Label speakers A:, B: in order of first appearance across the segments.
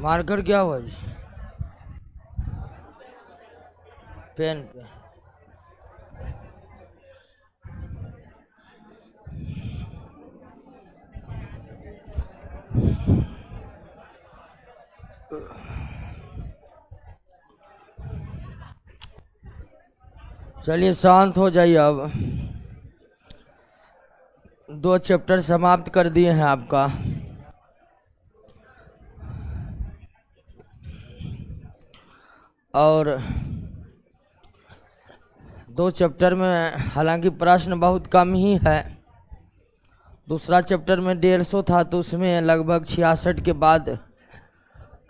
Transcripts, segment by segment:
A: Marker क्या हुआ जी? Pen पे। चलिए शांत हो जाइए। अब 2 चैप्टर समाप्त कर दिए हैं आपका। और 2 चैप्टर में हालांकि प्रश्न बहुत कम ही है। दूसरा चैप्टर में 150 था तो उसमें लगभग 66 के बाद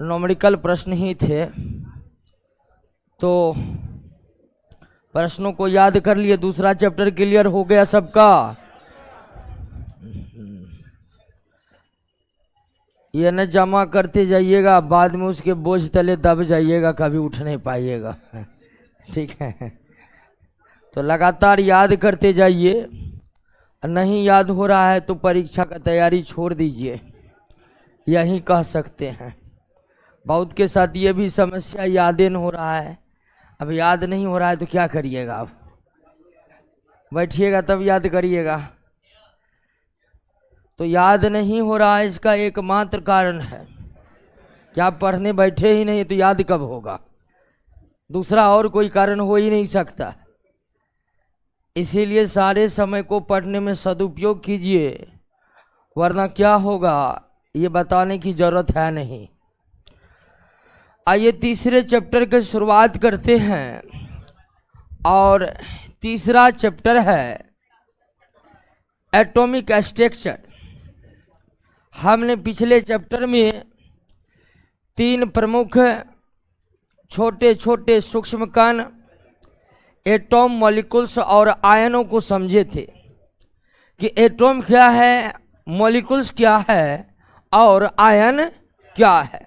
A: न्यूमेरिकल प्रश्न ही थे, तो प्रश्नों को याद कर लिए। दूसरा चैप्टर क्लियर हो गया सबका। ये न जमा करते जाइएगा, बाद में उसके बोझ तले दब जाइएगा, कभी उठ नहीं पाइएगा। ठीक है, तो लगातार याद करते जाइए। नहीं याद हो रहा है तो परीक्षा का तैयारी छोड़ दीजिए, यही कह सकते हैं। बहुत के साथ ये भी समस्या, यादें हो रहा है। अब याद नहीं हो रहा है तो क्या करिएगा? अब बैठिएगा तब याद करिएगा। तो याद नहीं हो रहा है, इसका एकमात्र कारण है कि आप पढ़ने बैठे ही नहीं, तो याद कब होगा? दूसरा और कोई कारण हो ही नहीं सकता। इसीलिए सारे समय को पढ़ने में सदुपयोग कीजिए, वरना क्या होगा ये बताने की जरूरत है नहीं। आइए तीसरे चैप्टर की शुरुआत करते हैं। और तीसरा चैप्टर है एटॉमिक स्ट्रक्चर। हमने पिछले चैप्टर में 3 प्रमुख छोटे छोटे सूक्ष्म कण, एटॉम, मॉलिक्यूल्स और आयनों को समझे थे कि एटॉम क्या है, मॉलिक्यूल्स क्या है और आयन क्या है।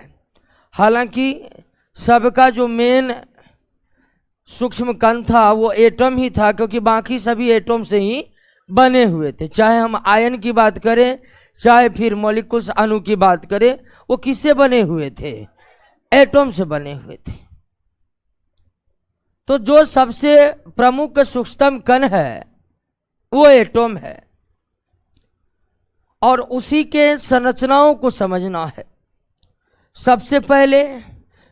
A: हालांकि सबका जो मेन सूक्ष्म कण था वो एटम ही था, क्योंकि बाकी सभी एटम से ही बने हुए थे। चाहे हम आयन की बात करें, चाहे फिर मॉलिक्यूल्स अणु की बात करें, वो किससे बने हुए थे? एटम से बने हुए थे। तो जो सबसे प्रमुख सूक्ष्मतम कण है वो एटम है, और उसी के संरचनाओं को समझना है। सबसे पहले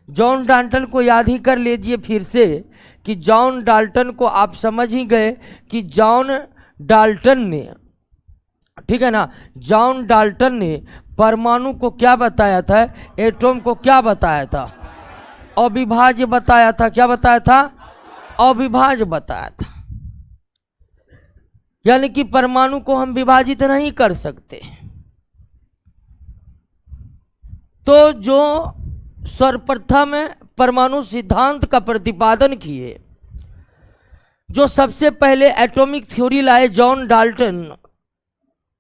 A: जॉन डाल्टन को याद ही कर लीजिए फिर से, कि जॉन डाल्टन को आप समझ ही गए कि जॉन डाल्टन ने, ठीक है ना, जॉन डाल्टन ने परमाणु को क्या बताया था? एटम को क्या बताया था? अविभाज्य बताया था। क्या बताया था? अविभाज्य बताया था। यानी कि परमाणु को हम विभाजित नहीं कर सकते। तो जो सर्वप्रथम परमाणु सिद्धांत का प्रतिपादन किए, जो सबसे पहले एटॉमिक थ्योरी लाए जॉन डाल्टन,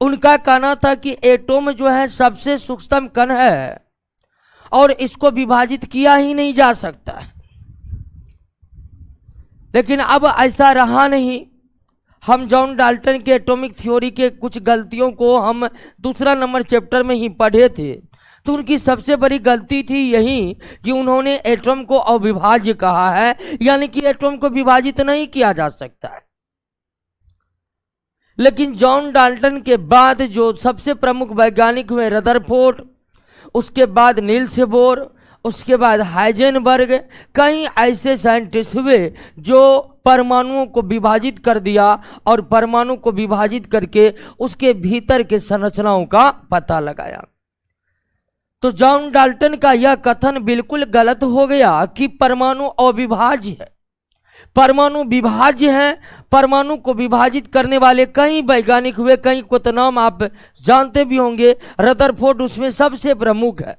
A: उनका कहना था कि एटॉम जो है सबसे सूक्ष्मतम कण है और इसको विभाजित किया ही नहीं जा सकता। लेकिन अब ऐसा रहा नहीं। हम जॉन डाल्टन के एटॉमिक थ्योरी के कुछ गलतियों को हम दूसरा नंबर चैप्टर में ही पढ़े थे। तो उनकी सबसे बड़ी गलती थी यही कि उन्होंने एटम को अविभाज्य कहा है, यानी कि एटम को विभाजित नहीं किया जा सकता है। लेकिन जॉन डाल्टन के बाद जो सबसे प्रमुख वैज्ञानिक हुए, रदरफोर्ड, उसके बाद नील्स बोर, उसके बाद हाइजेनबर्ग, कई ऐसे साइंटिस्ट हुए जो परमाणुओं को विभाजित कर दिया और परमाणु को विभाजित करके उसके भीतर के संरचनाओं का पता लगाया। तो जॉन डाल्टन का यह कथन बिल्कुल गलत हो गया कि परमाणु अविभाज्य है। परमाणु विभाज्य है। परमाणु को विभाजित करने वाले कई वैज्ञानिक हुए, कई को तो नाम आप जानते भी होंगे। रदरफोर्ड उसमें सबसे प्रमुख है,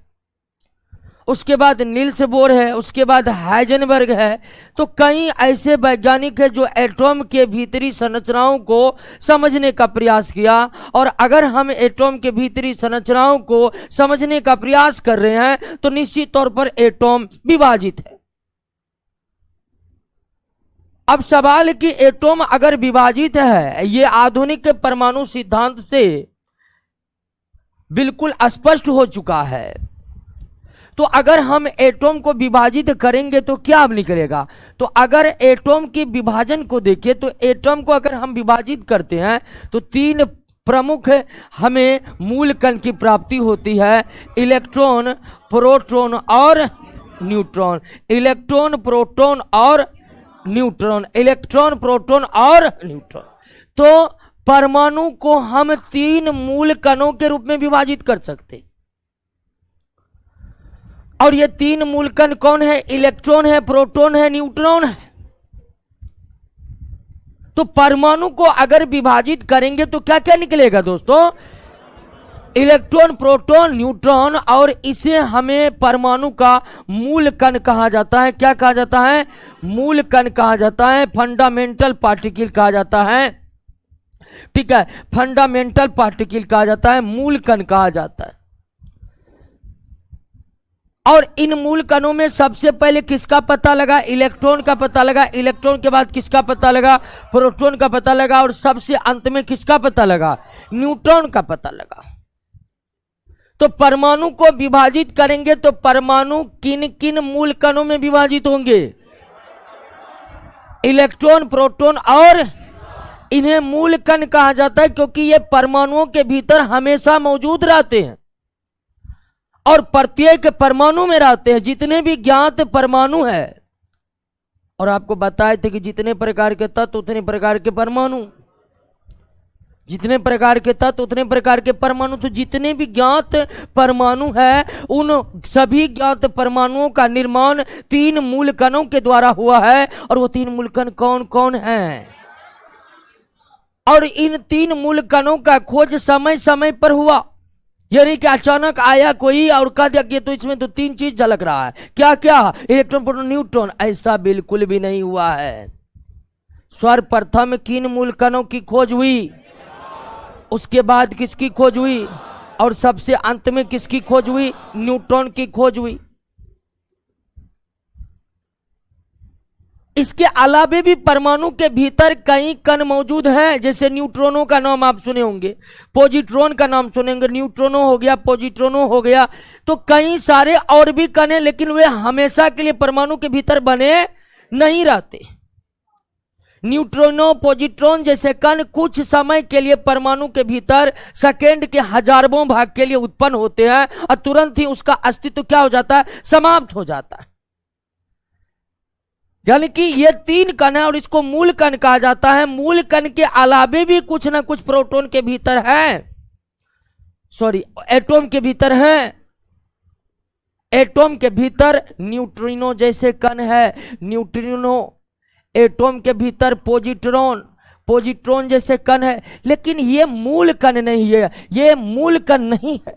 A: उसके बाद नील्स बोर है, उसके बाद हाइजेनबर्ग है। तो कई ऐसे वैज्ञानिक हैं जो एटॉम के भीतरी संरचनाओं को समझने का प्रयास किया। और अगर हम एटॉम के भीतरी संरचनाओं को समझने का प्रयास कर रहे हैं तो निश्चित तौर पर एटॉम विभाजित है। अब सवाल कि एटॉम अगर विभाजित है, ये आधुनिक परमाणु सिद्धांत से बिल्कुल स्पष्ट हो चुका है। तो अगर हम एटॉम को विभाजित करेंगे तो क्या अब निकलेगा? तो अगर एटॉम के विभाजन को देखें तो एटॉम को अगर हम विभाजित करते हैं तो 3 प्रमुख हमें मूल कण की प्राप्ति होती है, इलेक्ट्रॉन, प्रोटॉन और न्यूट्रॉन। इलेक्ट्रॉन, प्रोटॉन और न्यूट्रॉन, इलेक्ट्रॉन, प्रोटॉन और न्यूट्रॉन। तो परमाणु को हम 3 मूल कणों के रूप में विभाजित कर सकते, और ये 3 मूल कण कौन है? इलेक्ट्रॉन है, प्रोटॉन है, न्यूट्रॉन है। तो परमाणु को अगर विभाजित करेंगे तो क्या क्या निकलेगा दोस्तों? इलेक्ट्रॉन, प्रोटॉन, न्यूट्रॉन, और इसे हमें परमाणु का मूल कण कहा जाता है। क्या कहा जाता है? मूल कण कहा जाता है, फंडामेंटल पार्टिकल कहा जाता है। ठीक है, फंडामेंटल पार्टिकल कहा जाता है, मूल कण कहा जाता है। और इन मूल कणों में सबसे पहले किसका पता लगा? इलेक्ट्रॉन का पता लगा। इलेक्ट्रॉन के बाद किसका पता लगा? प्रोटॉन का पता लगा। और सबसे अंत में किसका पता लगा? न्यूट्रॉन का पता लगा। तो परमाणु को विभाजित करेंगे तो परमाणु किन किन मूल कणों में विभाजित होंगे? इलेक्ट्रॉन, प्रोटॉन और, इन्हें मूल कण कहा जाता है क्योंकि ये परमाणुओं के भीतर हमेशा मौजूद रहते हैं और प्रत्येक परमाणु में रहते हैं। जितने भी ज्ञात परमाणु है, और आपको बताए थे कि जितने प्रकार के तत्व उतने प्रकार के परमाणु, जितने प्रकार के तत्व उतने प्रकार के परमाणु। तो जितने भी ज्ञात परमाणु है उन सभी ज्ञात परमाणुओं का निर्माण 3 मूल कणों के द्वारा हुआ है। और वो 3 मूल कण कौन कौन हैं? और इन 3 मूल कणों का खोज समय समय पर हुआ, यानी कि अचानक आया कोई और कह दिया कि तो इसमें तो 3 चीज झलक रहा है। क्या क्या? Electron, proton, neutron. ऐसा बिल्कुल भी नहीं हुआ है। सर्वप्रथम किन मूल कणों की खोज हुई, उसके बाद किसकी खोज हुई, और सबसे अंत में किसकी खोज हुई? न्यूट्रॉन की खोज हुई। इसके अलावे भी परमाणु के भीतर कई कण मौजूद हैं, जैसे न्यूट्रॉनों का नाम आप सुने होंगे, पॉजिट्रॉन का नाम सुनेंगे, न्यूट्रॉनो हो गया, पॉजिट्रॉनो हो गया। तो कई सारे और भी कण हैं, लेकिन वे हमेशा के लिए परमाणु के भीतर बने नहीं रहते। न्यूट्रॉनो, पॉजिट्रॉन जैसे कण कुछ समय के लिए परमाणु के भीतर सेकेंड के हजारों भाग के लिए उत्पन्न होते हैं और तुरंत ही उसका अस्तित्व क्या हो जाता है? समाप्त हो जाता है। यानी कि ये 3 कण है और इसको मूल कण कहा जाता है। मूल कण के अलावे भी कुछ ना कुछ प्रोटॉन के भीतर है, सॉरी एटॉम के भीतर है। एटॉम के भीतर न्यूट्रिनो जैसे कण है, न्यूट्रिनो। एटॉम के भीतर पॉजिट्रॉन, पॉजिट्रॉन जैसे कण है। लेकिन ये मूल कण नहीं है, ये मूल कण नहीं है,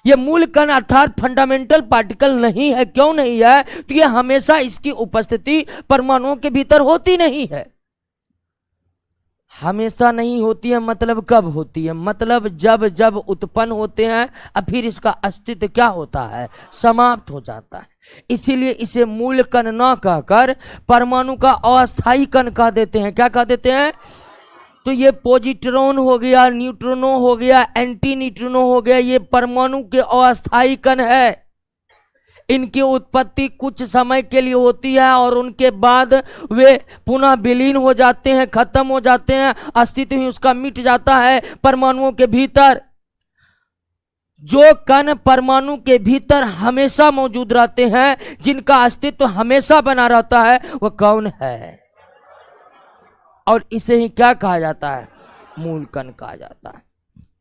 A: ये मूल कण अर्थात फंडामेंटल पार्टिकल नहीं है। क्यों नहीं है? तो ये हमेशा इसकी उपस्थिति परमाणुओं के भीतर होती नहीं है। हमेशा नहीं होती है मतलब कब होती है? मतलब जब जब उत्पन्न होते हैं और फिर इसका अस्तित्व क्या होता है? समाप्त हो जाता है। इसीलिए इसे मूल कण न कहकर परमाणु का अस्थायी कण कह देते हैं। क्या कह देते हैं? तो ये पॉजिट्रॉन हो गया, न्यूट्रिनो हो गया, एंटी न्यूट्रिनो हो गया, ये परमाणु के अस्थायी कण है। इनकी उत्पत्ति कुछ समय के लिए होती है और उनके बाद वे पुनः विलीन हो जाते हैं, खत्म हो जाते हैं, अस्तित्व ही उसका मिट जाता है परमाणुओं के भीतर। जो कण परमाणु के भीतर हमेशा मौजूद रहते हैं, जिनका अस्तित्व हमेशा बना रहता है, वह कौन है? और इसे ही क्या कहा जाता है? मूल कण कहा जाता है।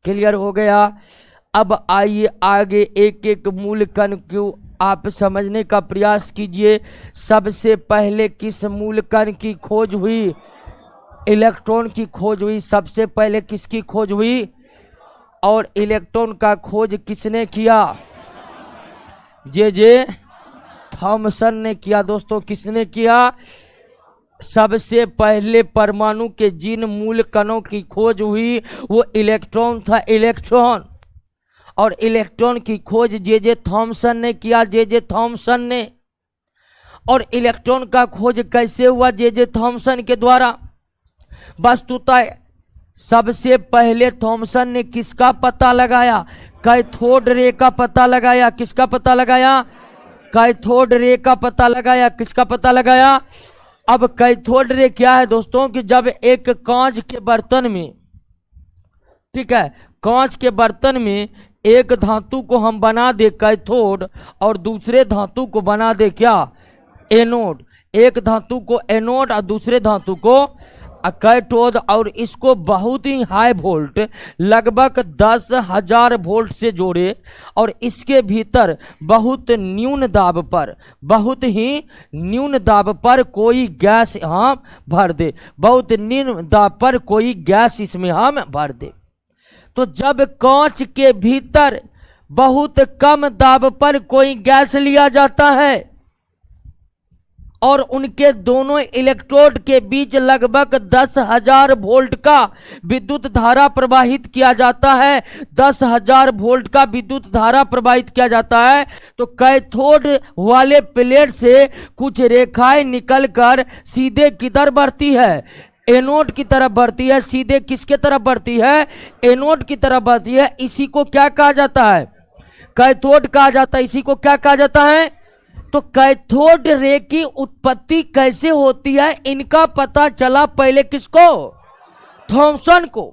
A: क्लियर हो गया? अब आइए आगे एक एक मूल कण को आप समझने का प्रयास कीजिए। सबसे पहले किस मूल कण की खोज हुई? इलेक्ट्रॉन की खोज हुई। सबसे पहले किसकी खोज हुई? और इलेक्ट्रॉन का खोज किसने किया? जे थॉमसन ने किया। दोस्तों किसने किया? सबसे पहले परमाणु के जिन मूल कणों की खोज हुई वो इलेक्ट्रॉन था, इलेक्ट्रॉन। और इलेक्ट्रॉन की खोज जे थॉमसन ने किया, जे थॉमसन ने। और इलेक्ट्रॉन का खोज कैसे हुआ? जे थॉमसन के द्वारा। वस्तुतः सबसे पहले थॉमसन ने किसका पता लगाया? कैथोड रे का पता लगाया। किसका पता लगाया? कैथोड रे का पता लगाया। किसका पता लगाया? अब कैथोड रे क्या है दोस्तों कि जब एक कांच के बर्तन में, ठीक है, कांच के बर्तन में एक धातु को हम बना दे कैथोड और दूसरे धातु को बना दे क्या? एनोड। एक धातु को एनोड और दूसरे धातु को कैथोड, और इसको बहुत ही हाई वोल्ट लगभग 10,000 वोल्ट से जोड़े और इसके भीतर बहुत न्यून दाब पर, बहुत ही न्यून दाब पर कोई गैस हम भर दे, बहुत न्यून दाब पर कोई गैस इसमें हम भर दे। तो जब कांच के भीतर बहुत कम दाब पर कोई गैस लिया जाता है और उनके दोनों इलेक्ट्रोड के बीच लगभग 10,000 वोल्ट का विद्युत धारा प्रवाहित किया जाता है, 10,000 वोल्ट का विद्युत धारा प्रवाहित किया जाता है, तो कैथोड वाले प्लेट से कुछ रेखाएं निकलकर सीधे किधर बढ़ती है? एनोड की तरफ बढ़ती है। सीधे किसके तरफ बढ़ती है? एनोड की तरफ बढ़ती है। इसी को क्या कहा जाता है? कैथोड कहा जाता है। इसी को क्या कहा जाता है? तो कैथोड रे की उत्पत्ति कैसे होती है इनका पता चला पहले किसको? थॉमसन को।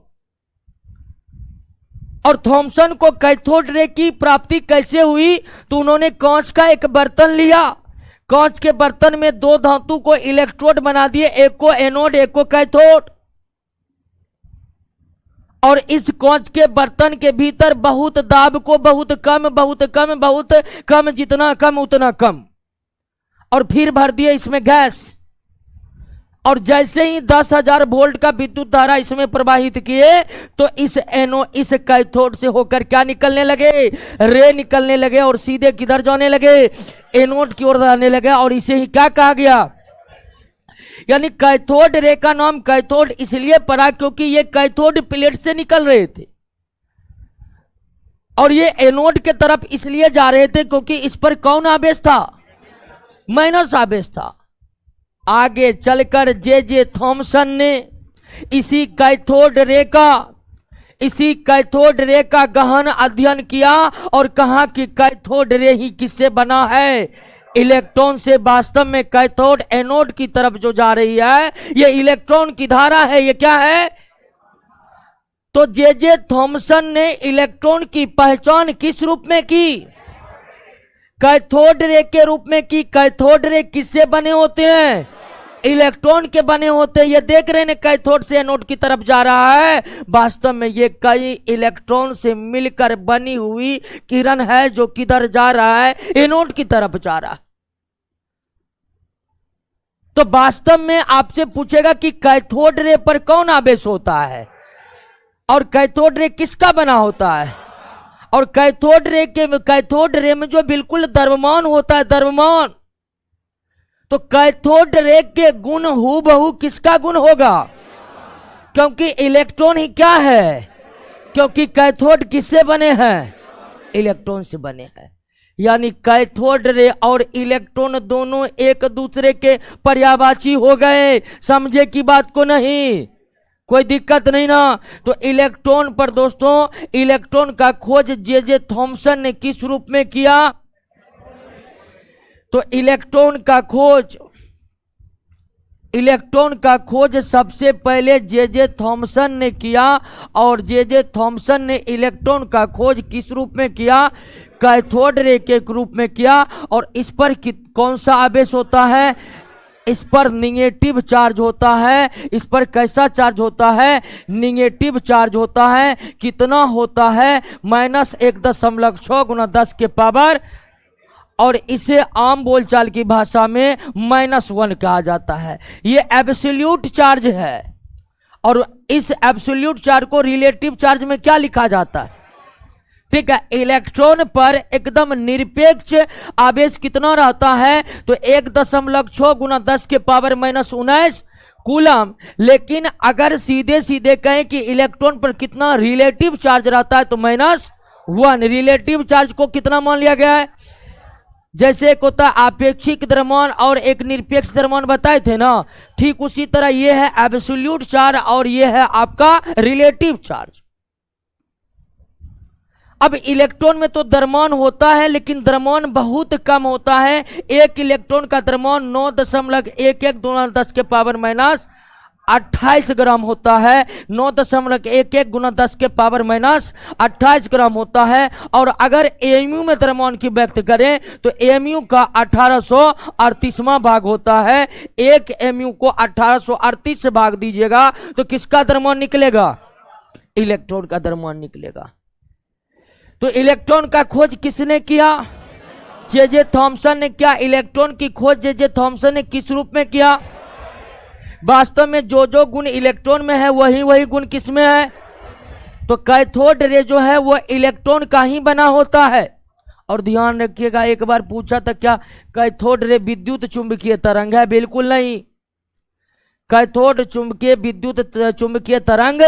A: और थॉमसन को कैथोड रे की प्राप्ति कैसे हुई? तो उन्होंने कांच का एक बर्तन लिया, कांच के बर्तन में दो धातु को इलेक्ट्रोड बना दिए, एक को एनोड एक को कैथोड, और इस कांच के बर्तन के भीतर बहुत दाब को बहुत कम बहुत कम बहुत कम, जितना कम उतना कम, और फिर भर दिए इसमें गैस। और जैसे ही 10,000 वोल्ट का विद्युत धारा इसमें प्रवाहित किए तो इस कैथोड से होकर क्या निकलने लगे? रे निकलने लगे और सीधे किधर जाने लगे? एनोड की ओर जाने लगे। और इसे ही क्या कहा गया? यानी कैथोड रे का नाम कैथोड इसलिए पड़ा क्योंकि ये कैथोड प्लेट से निकल रहे थे और ये एनोड के तरफ इसलिए जा रहे थे क्योंकि इस पर कौन आवेश था? माइनस आवेश था। आगे चलकर जे थॉमसन ने इसी कैथोड रे का गहन अध्ययन किया और कहा कि कैथोड रे ही किससे बना है? इलेक्ट्रॉन से। वास्तव में कैथोड एनोड की तरफ जो जा रही है ये इलेक्ट्रॉन की धारा है। ये क्या है? तो जे थॉमसन ने इलेक्ट्रॉन की पहचान किस रूप में की? कैथोड रे के रूप में की। कैथोड रे किससे बने होते हैं? इलेक्ट्रॉन के बने होते हैं। ये देख रहे हैं कैथोड से एनोड की तरफ जा रहा है, वास्तव में ये कई इलेक्ट्रॉन से मिलकर बनी हुई किरण है जो किधर जा रहा है? एनोड की तरफ जा रहा है। तो वास्तव में आपसे पूछेगा कि कैथोड रे पर कौन आवेश होता है और कैथोड रे किसका बना होता है? और कैथोड रे में जो बिल्कुल द्रव्यमान होता है, द्रव्यमान, तो कैथोड रे के गुण हूबहू किसका गुण होगा? क्योंकि इलेक्ट्रॉन ही क्या है? क्योंकि कैथोड किससे बने हैं? इलेक्ट्रॉन से बने हैं। यानी कैथोड रे और इलेक्ट्रॉन दोनों एक दूसरे के पर्यायवाची हो गए। समझे की बात को? नहीं, कोई दिक्कत नहीं ना। तो इलेक्ट्रॉन पर दोस्तों, इलेक्ट्रॉन का खोज जे थॉमसन ने किस रूप में किया? तो इलेक्ट्रॉन का खोज सबसे पहले जे थॉमसन ने किया। और जे थॉमसन ने इलेक्ट्रॉन का खोज किस रूप में किया? कैथोड रे के रूप में किया। और इस पर कौन सा आवेश होता है? इस पर निगेटिव चार्ज होता है। इस पर कैसा चार्ज होता है? निगेटिव चार्ज होता है। कितना होता है? -1.6 × 10 के पावर, और इसे आम बोलचाल की भाषा में -1 कहा जाता है। ये एब्सोल्यूट चार्ज है। और इस एब्सोल्यूट चार्ज को रिलेटिव चार्ज में क्या लिखा जाता है? ठीक है, इलेक्ट्रॉन पर एकदम निरपेक्ष आवेश कितना रहता है? तो 1.6 × 10 के पावर -19 कूलम। लेकिन अगर सीधे सीधे कहें कि इलेक्ट्रॉन पर कितना रिलेटिव चार्ज रहता है तो -1। रिलेटिव चार्ज को कितना मान लिया गया है? जैसे एक होता है आपेक्षिक द्रव्यमान और एक निरपेक्ष द्रव्यमान बताए थे ना, ठीक उसी तरह ये है एब्सोल्यूट चार्ज और ये है आपका रिलेटिव चार्ज। अब इलेक्ट्रॉन में तो द्रव्यमान होता है, लेकिन द्रव्यमान बहुत कम होता है। एक इलेक्ट्रॉन का द्रव्यमान 9.11 × 10 के पावर माइनस 28 ग्राम होता है। 9.11 × 10 के पावर माइनस 28 ग्राम होता है। और अगर एमयू में द्रव्यमान की व्यक्त करें तो एमयू का 1838वां भाग होता है। एक एमयू को 1838 से भाग दीजिएगा तो किसका द्रव्यमान निकलेगा? इलेक्ट्रॉन का द्रव्यमान निकलेगा। तो इलेक्ट्रॉन का खोज किसने किया? जे थॉमसन ने किया। इलेक्ट्रॉन की खोज जे थॉमसन ने किस रूप में किया? वास्तव में जो गुण इलेक्ट्रॉन में है वही गुण किस में है? तो कैथोड रे जो है वो इलेक्ट्रॉन का ही बना होता है। और ध्यान रखिएगा, एक बार पूछा था क्या कैथोड रे विद्युत चुंबकीय तरंग है? बिल्कुल नहीं। कैथोड चुंबकीय विद्युत चुंबकीय तरंग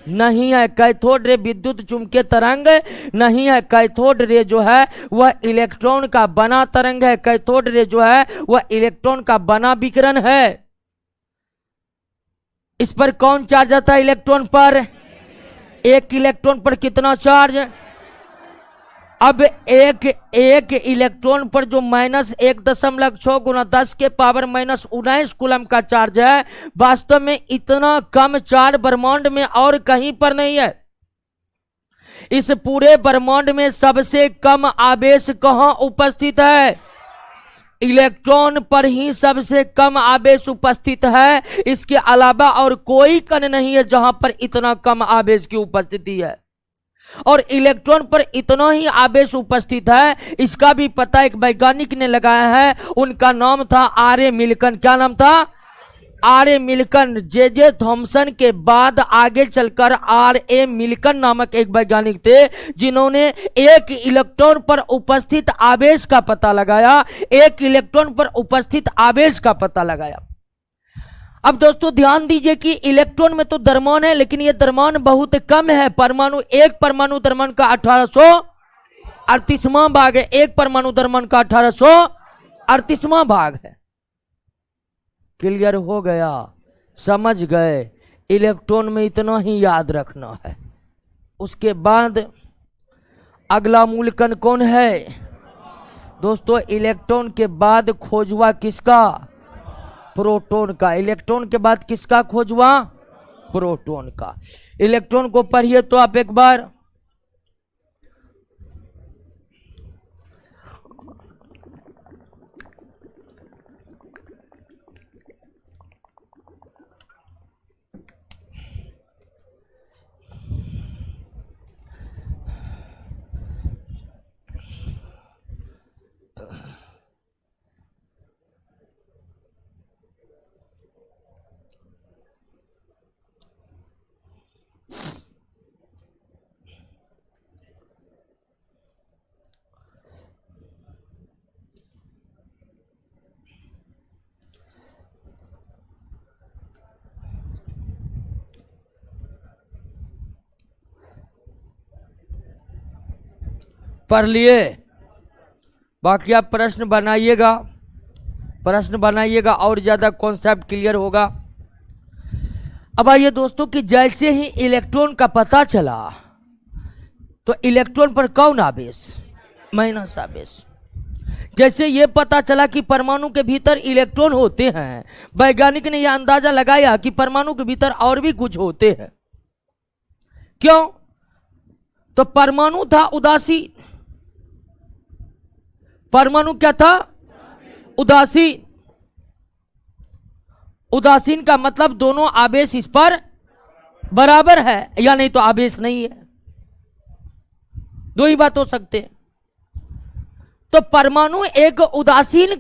A: नहीं है। कैथोड रे विद्युत चुंबकीय तरंग नहीं है। कैथोड रे जो है वह इलेक्ट्रॉन का बना तरंग है। कैथोड रे जो है वह इलेक्ट्रॉन का बना विकिरण है। इस पर कौन चार्ज आता है? इलेक्ट्रॉन पर। एक इलेक्ट्रॉन पर कितना चार्ज? अब एक इलेक्ट्रॉन पर जो -1.6 × 10 के पावर माइनस 19 कूलम का चार्ज है, वास्तव में इतना कम चार्ज ब्रह्मांड में और कहीं पर नहीं है। इस पूरे ब्रह्मांड में सबसे कम आवेश कहां उपस्थित है? इलेक्ट्रॉन पर ही सबसे कम आवेश उपस्थित है। इसके अलावा और कोई कण नहीं है जहां पर इतना कम आवेश की उपस्थिति है। और इलेक्ट्रॉन पर इतना ही आवेश उपस्थित है, इसका भी पता एक वैज्ञानिक ने लगाया है। उनका नाम था आर.ए. मिल्कन। क्या नाम था? आर.ए. मिल्कन। जे थॉमसन के बाद आगे चलकर आर.ए. मिल्कन नामक एक वैज्ञानिक थे जिन्होंने एक इलेक्ट्रॉन पर उपस्थित आवेश का पता लगाया। एक इलेक्ट्रॉन पर उपस्थित आवेश का पता लगाया। अब दोस्तों ध्यान दीजिए कि इलेक्ट्रॉन में तो द्रव्यमान है, लेकिन यह द्रव्यमान बहुत कम है। परमाणु, एक परमाणु द्रव्यमान का 1838वां भाग है। एक परमाणु द्रव्यमान का 1838वां भाग है। क्लियर हो गया? समझ गए? इलेक्ट्रॉन में इतना ही याद रखना है। उसके बाद अगला मूलकण कौन है? दोस्तों इलेक्ट्रॉन के बाद खोज हुआ किसका? प्रोटॉन का। इलेक्ट्रॉन के बाद किसका खोज हुआ? प्रोटॉन का। इलेक्ट्रॉन को पढ़िए तो आप एक बार। पढ़ लिए? बाकी आप प्रश्न बनाइएगा, प्रश्न बनाइएगा और ज्यादा कॉन्सेप्ट क्लियर होगा। अब आइए दोस्तों कि जैसे ही इलेक्ट्रॉन का पता चला तो इलेक्ट्रॉन पर कौन आवेश? माइनस आवेश। जैसे ये पता चला कि परमाणु के भीतर इलेक्ट्रॉन होते हैं, वैज्ञानिक ने यह अंदाजा लगाया कि परमाणु के भीतर और भी कुछ होते हैं। क्यों? तो परमाणु था उदासीन। परमाणु क्या था? उदासीन। उदासीन का मतलब दोनों आवेश इस पर बराबर है, या नहीं तो आवेश नहीं है। दो ही बात हो सकते हैं। तो परमाणु एक उदासीन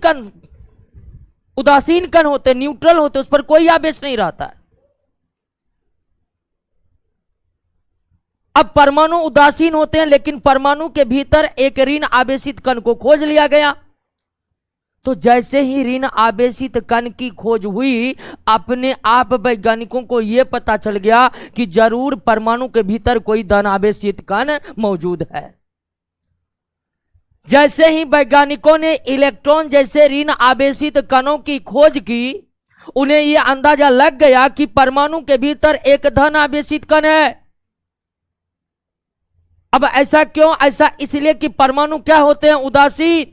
A: कण होते, न्यूट्रल होते, उस पर कोई आवेश नहीं रहता है। अब परमाणु उदासीन होते हैं, लेकिन परमाणु के भीतर एक ऋण आवेशित कण को खोज लिया गया। तो जैसे ही ऋण आवेशित कण की खोज हुई, अपने आप वैज्ञानिकों को यह पता चल गया कि जरूर परमाणु के भीतर कोई धन आवेशित कण मौजूद है। जैसे ही वैज्ञानिकों ने इलेक्ट्रॉन जैसे ऋण आवेशित कणों की खोज की, उन्हें यह अंदाजा लग गया कि परमाणु के भीतर एक धन आवेशित कण है। अब ऐसा क्यों? ऐसा इसलिए कि परमाणु क्या होते हैं? उदासीन।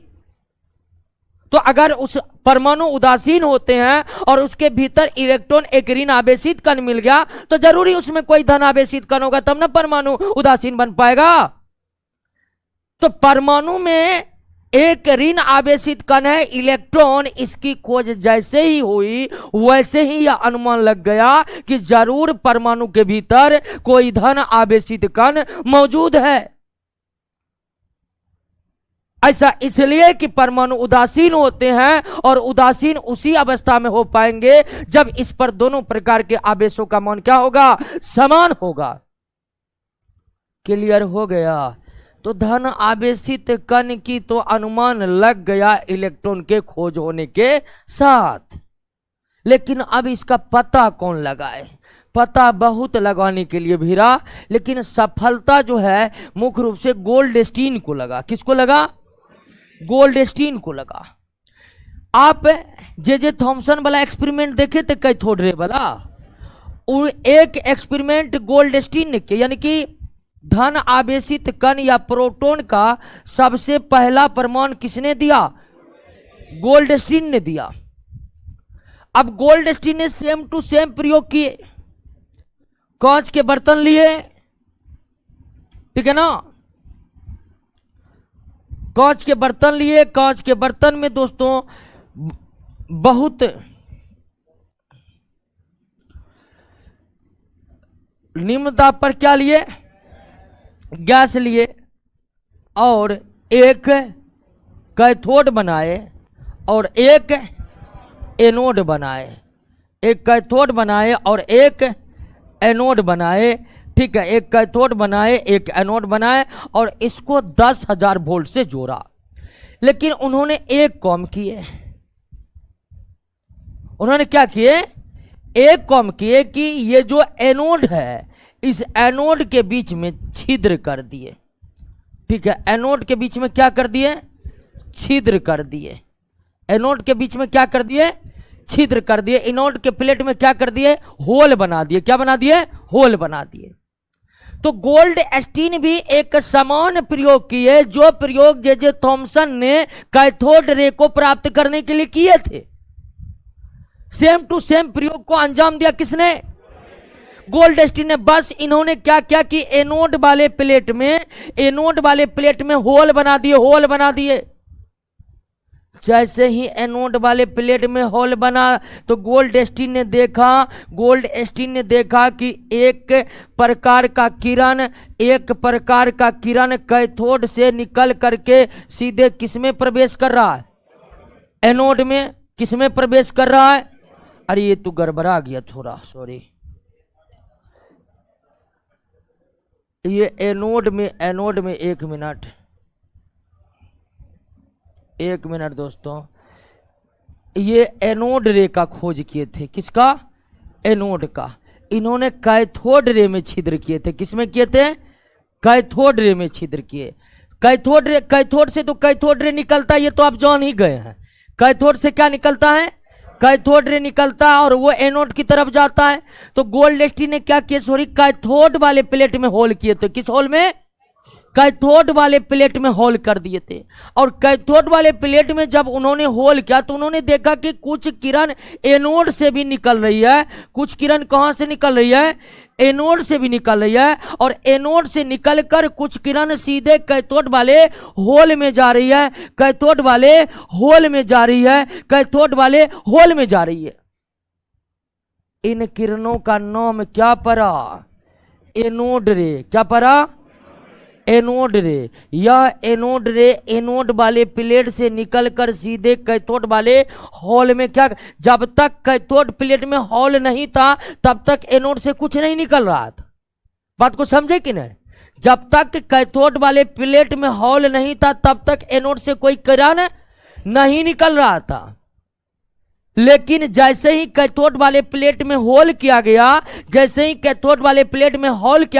A: तो अगर उस परमाणु उदासीन होते हैं और उसके भीतर इलेक्ट्रॉन एक ऋण आवेशित कण मिल गया तो जरूरी उसमें कोई धन आवेशित कण होगा, तब ना परमाणु उदासीन बन पाएगा। तो परमाणु में एक ऋण आवेशित कण है इलेक्ट्रॉन, इसकी खोज जैसे ही हुई वैसे ही यह अनुमान लग गया कि जरूर परमाणु के भीतर कोई धन आवेशित कण मौजूद है। ऐसा इसलिए कि परमाणु उदासीन होते हैं और उदासीन उसी अवस्था में हो पाएंगे जब इस पर दोनों प्रकार के आवेशों का मान क्या होगा? समान होगा। क्लियर हो गया? तो धन आवेशित कण की तो अनुमान लग गया इलेक्ट्रॉन के खोज होने के साथ, लेकिन अब इसका पता कौन लगाए? पता बहुत लगाने के लिए भिड़ा, लेकिन सफलता जो है मुख्य रूप से गोल्डस्टीन को लगा। किसको लगा? गोल्डस्टीन को लगा। आप जे थॉमसन वाला एक्सपेरिमेंट देखे थे कैथोड रे वाला, एक एक्सपेरिमेंट गोल्डस्टीन ने किया, यानी कि धन आवेशित कण या प्रोटॉन का सबसे पहला प्रमाण किसने दिया? गोल्डस्टीन ने दिया। अब गोल्डस्टीन ने सेम टू सेम प्रयोग किए। कांच के बर्तन लिए, ठीक है ना, कांच के बर्तन लिए। कांच के बर्तन में दोस्तों बहुत निम्न दाब पर क्या लिए? गैस लिए और एक कैथोड बनाए और एक एनोड बनाए। एक कैथोड बनाए और एक एनोड बनाए, ठीक है, एक कैथोड बनाए एक एनोड बनाए और इसको 10,000 वोल्ट से जोड़ा। लेकिन उन्होंने एक काम किए। उन्होंने क्या किए? एक काम किए कि ये जो एनोड है इस एनोड के बीच में छिद्र कर दिए। ठीक है, एनोड के बीच में क्या कर दिए? छिद्र कर दिए। एनोड के बीच में क्या कर दिए? छिद्र कर दिए। एनोड के प्लेट में क्या कर दिए? होल बना दिए। क्या बना दिए? होल बना दिए। तो गोल्डस्टीन भी एक समान प्रयोग किए जो प्रयोग जे थॉमसन ने कैथोड रे को प्राप्त करने के लिए किए थे। सेम टू सेम प्रयोग को अंजाम दिया किसने? गोल्डस्टीन ने। बस इन्होंने क्या किया कि एनोड वाले प्लेट में होल बना दिए। होल बना दिए। जैसे ही एनोड वाले प्लेट में होल बना तो गोल्डस्टीन ने देखा कि एक प्रकार का किरण कैथोड से निकल करके सीधे किसमें प्रवेश कर रहा है? एनोड में। किसमें प्रवेश कर रहा है? अरे ये तो गड़बड़ा गया थोड़ा, सॉरी। ये एनोड में एक मिनट दोस्तों, ये एनोड रे का खोज किए थे। किसका? एनोड का। इन्होंने कैथोड रे में छिद्र किए थे। किसमें किए थे? कैथोड रे में छिद्र किए। कैथोड से तो कैथोड रे निकलता है, ये तो आप जान ही गए हैं। कैथोड से क्या निकलता है? कैथोड रे निकलता है और वो एनोड की तरफ जाता है। तो गोल्डस्टीन ने क्या किया? सॉरी, कैथोड वाले प्लेट में होल किए थे। किस होल में? कैथोड वाले प्लेट में होल कर दिए थे। और कैथोड वाले प्लेट में जब उन्होंने होल किया तो उन्होंने देखा कि कुछ किरण एनोड से भी निकल रही है। कुछ किरण कहां से निकल रही है? एनोड से भी निकल रही है। और एनोड से निकलकर कुछ किरण सीधे कैथोड वाले होल में जा रही है। कैथोड वाले होल में जा रही है। कैथोड वाले होल में जा रही है। इन किरणों का नाम क्या पड़ा? एनोड रे। क्या पड़ा? एनोड रे। यह एनोड रे एनोड वाले प्लेट से निकलकर सीधे कैथोड वाले हॉल में क्या? जब तक कैथोड प्लेट में हॉल नहीं था तब तक एनोड से कुछ नहीं निकल रहा था। बात को समझे कि नहीं? जब तक कैथोड वाले प्लेट में हॉल नहीं था तब तक एनोड से कोई किरण नहीं निकल रहा था। लेकिन जैसे ही कैथोड वाले प्लेट में होल किया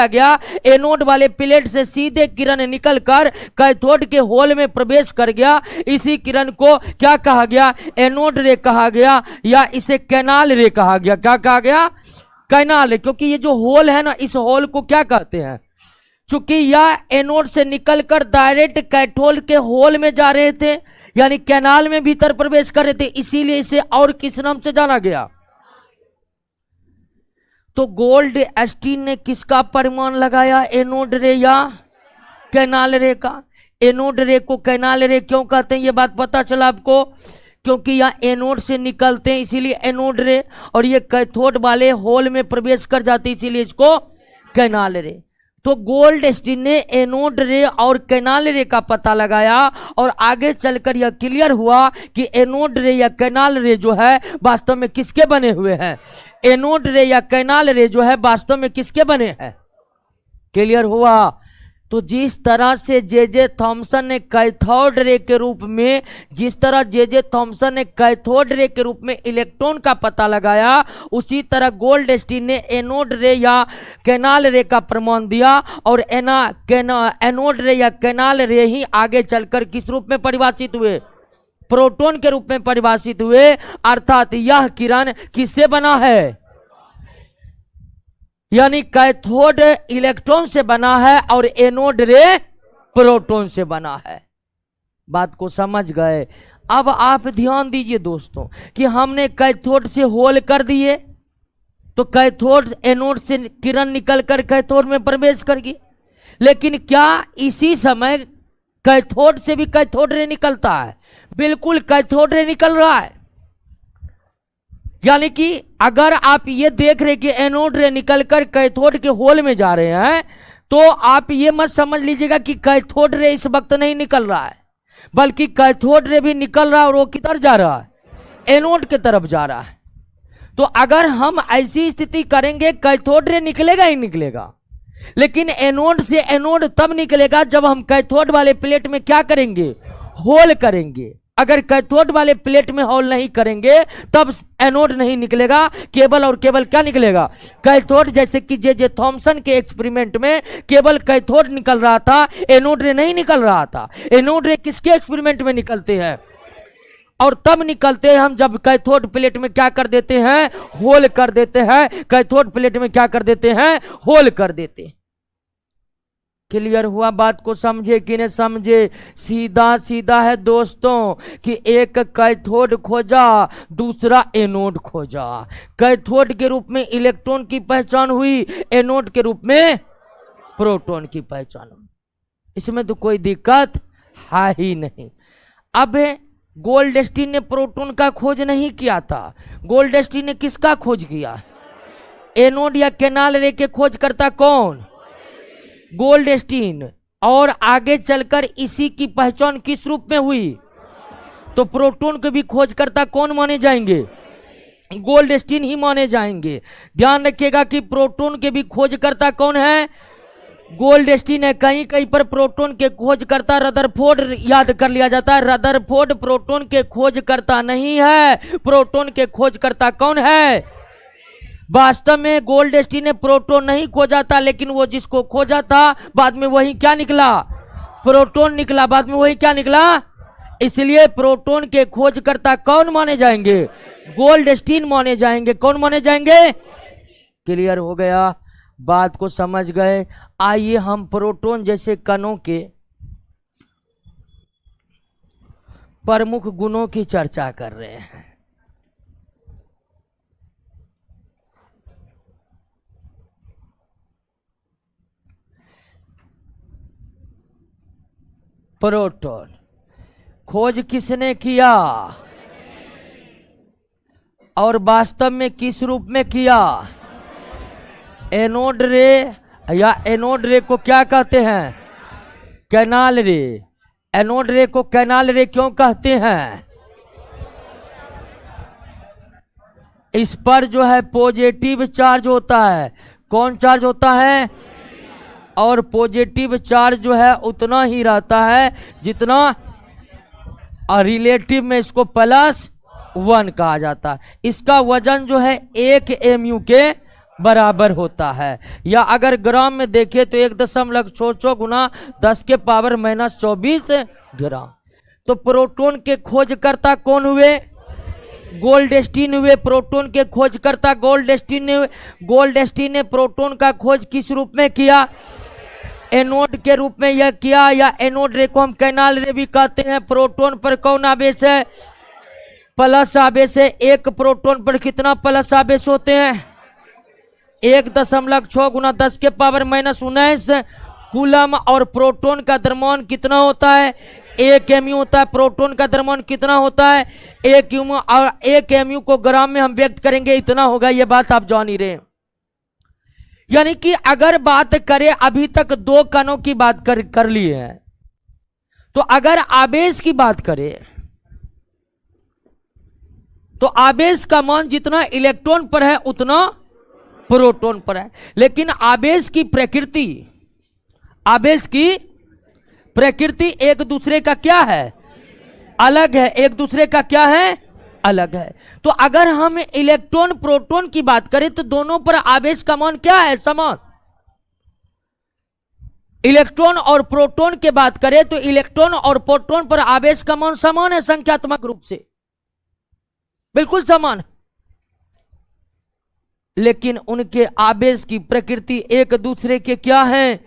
A: गया, एनोड वाले प्लेट से सीधे किरण निकलकर कैथोड के होल में प्रवेश कर गया। इसी किरण को क्या कहा गया? एनोड रे कहा गया, या इसे कैनाल रे कहा गया। क्या कहा गया? कैनाल रे। क्योंकि ये जो होल है ना, इस होल को क्या कहते हैं? चूंकि यह एनोड से निकलकर डायरेक्ट कैथोड के होल में जा रहे थे, यानी कैनाल में भीतर प्रवेश कर रहे थे, इसीलिए इसे और किस नाम से जाना गया? तो गोल्डस्टीन ने किसका परिमाण लगाया? एनोड रे या कैनाल रे का। एनोड रे को कैनाल रे क्यों कहते हैं, ये बात पता चला आपको? क्योंकि यह एनोड से निकलते हैं इसीलिए एनोड रे, और ये कैथोड वाले होल में प्रवेश कर जाते इसीलिए इसको कैनाल रे। तो गोल्डस्टीन ने एनोड रे और कैनाल रे का पता लगाया, और आगे चलकर यह क्लियर हुआ कि एनोड रे या कैनाल रे जो है वास्तव में किसके बने हुए हैं? एनोड रे या कैनाल रे जो है वास्तव में किसके बने हैं? क्लियर हुआ? तो जिस तरह से जे थॉमसन ने कैथोड रे के रूप में, जिस तरह जे थॉमसन ने कैथोड रे के रूप में इलेक्ट्रॉन का पता लगाया, उसी तरह गोल्डस्टीन ने एनोड रे या कैनाल रे का प्रमाण दिया, और एनोड रे या कैनाल रे ही आगे चलकर किस रूप में परिभाषित हुए? प्रोटॉन के रूप में परिभाषित हुए। अर्थात यह किरण किससे बना है? यानी कैथोड इलेक्ट्रॉन से बना है और एनोड रे प्रोटॉन से बना है। बात को समझ गए? अब आप ध्यान दीजिए दोस्तों कि हमने कैथोड से होल कर दिए, तो कैथोड एनोड से किरण निकलकर कैथोड में प्रवेश कर गई, लेकिन क्या इसी समय कैथोड से भी कैथोड रे निकलता है? बिल्कुल कैथोड रे निकल रहा है। यानी कि अगर आप ये देख रहे कि एनोड रे निकलकर कैथोड के होल में जा रहे हैं, तो आप ये मत समझ लीजिएगा कि कैथोड रे इस वक्त नहीं निकल रहा है, बल्कि कैथोड रे भी निकल रहा है, और वो किधर जा रहा है? एनोड की तरफ जा रहा है। तो अगर हम ऐसी स्थिति करेंगे, कैथोड रे निकलेगा ही निकलेगा, लेकिन एनोड से एनोड तब निकलेगा जब हम कैथोड वाले प्लेट में क्या करेंगे? होल करेंगे। अगर कैथोड वाले प्लेट में होल नहीं करेंगे तब एनोड नहीं निकलेगा, केवल और केवल क्या निकलेगा? कैथोड। जैसे कि जे थॉमसन के एक्सपेरिमेंट में केवल कैथोड निकल रहा था, एनोड रे नहीं निकल रहा था। एनोड रे किसके एक्सपेरिमेंट में निकलते हैं? और तब निकलते हैं हम जब कैथोड प्लेट में क्या कर देते हैं? होल कर देते हैं। कैथोड प्लेट में क्या कर देते हैं? होल कर देते हैं। क्लियर हुआ? बात को समझे कि नहीं समझे? सीधा सीधा है दोस्तों कि एक कैथोड खोजा, दूसरा एनोड खोजा। कैथोड के रूप में इलेक्ट्रॉन की पहचान हुई, एनोड के रूप में प्रोटॉन की पहचान हुई। इसमें तो कोई दिक्कत है ही नहीं। अब गोल्डस्टीन ने प्रोटॉन का खोज नहीं किया था, गोल्डस्टीन ने किसका खोज किया? एनोड या कैनाल रे के खोज करता कौन? गोल्डस्टीन। और आगे चलकर इसी की पहचान किस रूप में हुई? तो प्रोटॉन के भी खोजकर्ता कौन माने जाएंगे? गोल्डस्टीन ही माने जाएंगे। ध्यान रखिएगा कि प्रोटॉन के भी खोजकर्ता कौन है? गोल्डस्टीन है। कहीं कहीं पर प्रोटॉन के खोजकर्ता रदरफोर्ड याद कर लिया जाता है। रदरफोर्ड प्रोटॉन के खोजकर्ता नहीं है। प्रोटॉन के खोजकर्ता कौन है? वास्तव में गोल्डस्टीन ने प्रोटॉन नहीं खोजा था, लेकिन वो जिसको खोजा था बाद में वही क्या निकला? प्रोटॉन निकला। बाद में वही क्या निकला? इसलिए प्रोटॉन के खोजकर्ता कौन माने जाएंगे? गोल्डस्टीन माने जाएंगे। कौन माने जाएंगे? क्लियर हो गया? बात को समझ गए? आइए हम प्रोटॉन जैसे कणों के प्रमुख गुणों की चर्चा कर रहे हैं। प्रोटॉन खोज किसने किया और वास्तव में किस रूप में किया? एनोड रे, या एनोड रे को क्या कहते हैं? कैनाल रे। एनोड रे को कैनाल रे क्यों कहते हैं? इस पर जो है पॉजिटिव चार्ज होता है। कौन चार्ज होता है? और पॉजिटिव चार्ज जो है उतना ही रहता है जितना, और रिलेटिव में इसको +1 कहा जाता है। इसका वजन जो है 1 mu के बराबर होता है, या अगर ग्राम में देखें तो 1.66 गुना 10⁻⁻24 ग्राम। तो प्रोटॉन के खोजकर्ता कौन हुए? गोल्डस्टीन हुए। प्रोटॉन के खोजकर्ता गोल्डस्टीन ने प्रोटॉन का खोज किस रूप में किया? एनोड के रूप में यह किया, या एनोड रे को हम कैनाल रे भी कहते हैं। प्रोटॉन पर कौन आवेश है? प्लस आवेश है। एक प्रोटॉन पर कितना प्लस आवेश होते हैं? 1.6 गुना 10 के पावर -19 कूलम। और प्रोटॉन का द्रव्यमान कितना होता है? 1 mu होता है। प्रोटॉन का द्रव्यमान कितना होता है? 1 mu। और 1 mu को ग्राम में हम व्यक्त करेंगे, इतना होगा। ये बात आप जान ही रहे। यानी कि अगर बात करें, अभी तक 2 कणों की बात कर ली है, तो अगर आवेश की बात करें तो आवेश का मान जितना इलेक्ट्रॉन पर है उतना प्रोटॉन पर है। लेकिन आवेश की प्रकृति एक दूसरे का क्या है? अलग है। एक दूसरे का क्या है? अलग है। तो अगर हम इलेक्ट्रॉन प्रोटॉन की बात करें तो दोनों पर आवेश का मान क्या है? समान। इलेक्ट्रॉन और प्रोटॉन की बात करें तो इलेक्ट्रॉन और प्रोटॉन पर आवेश का मान समान है, संख्यात्मक रूप से बिल्कुल समान। लेकिन उनके आवेश की प्रकृति एक दूसरे के क्या है?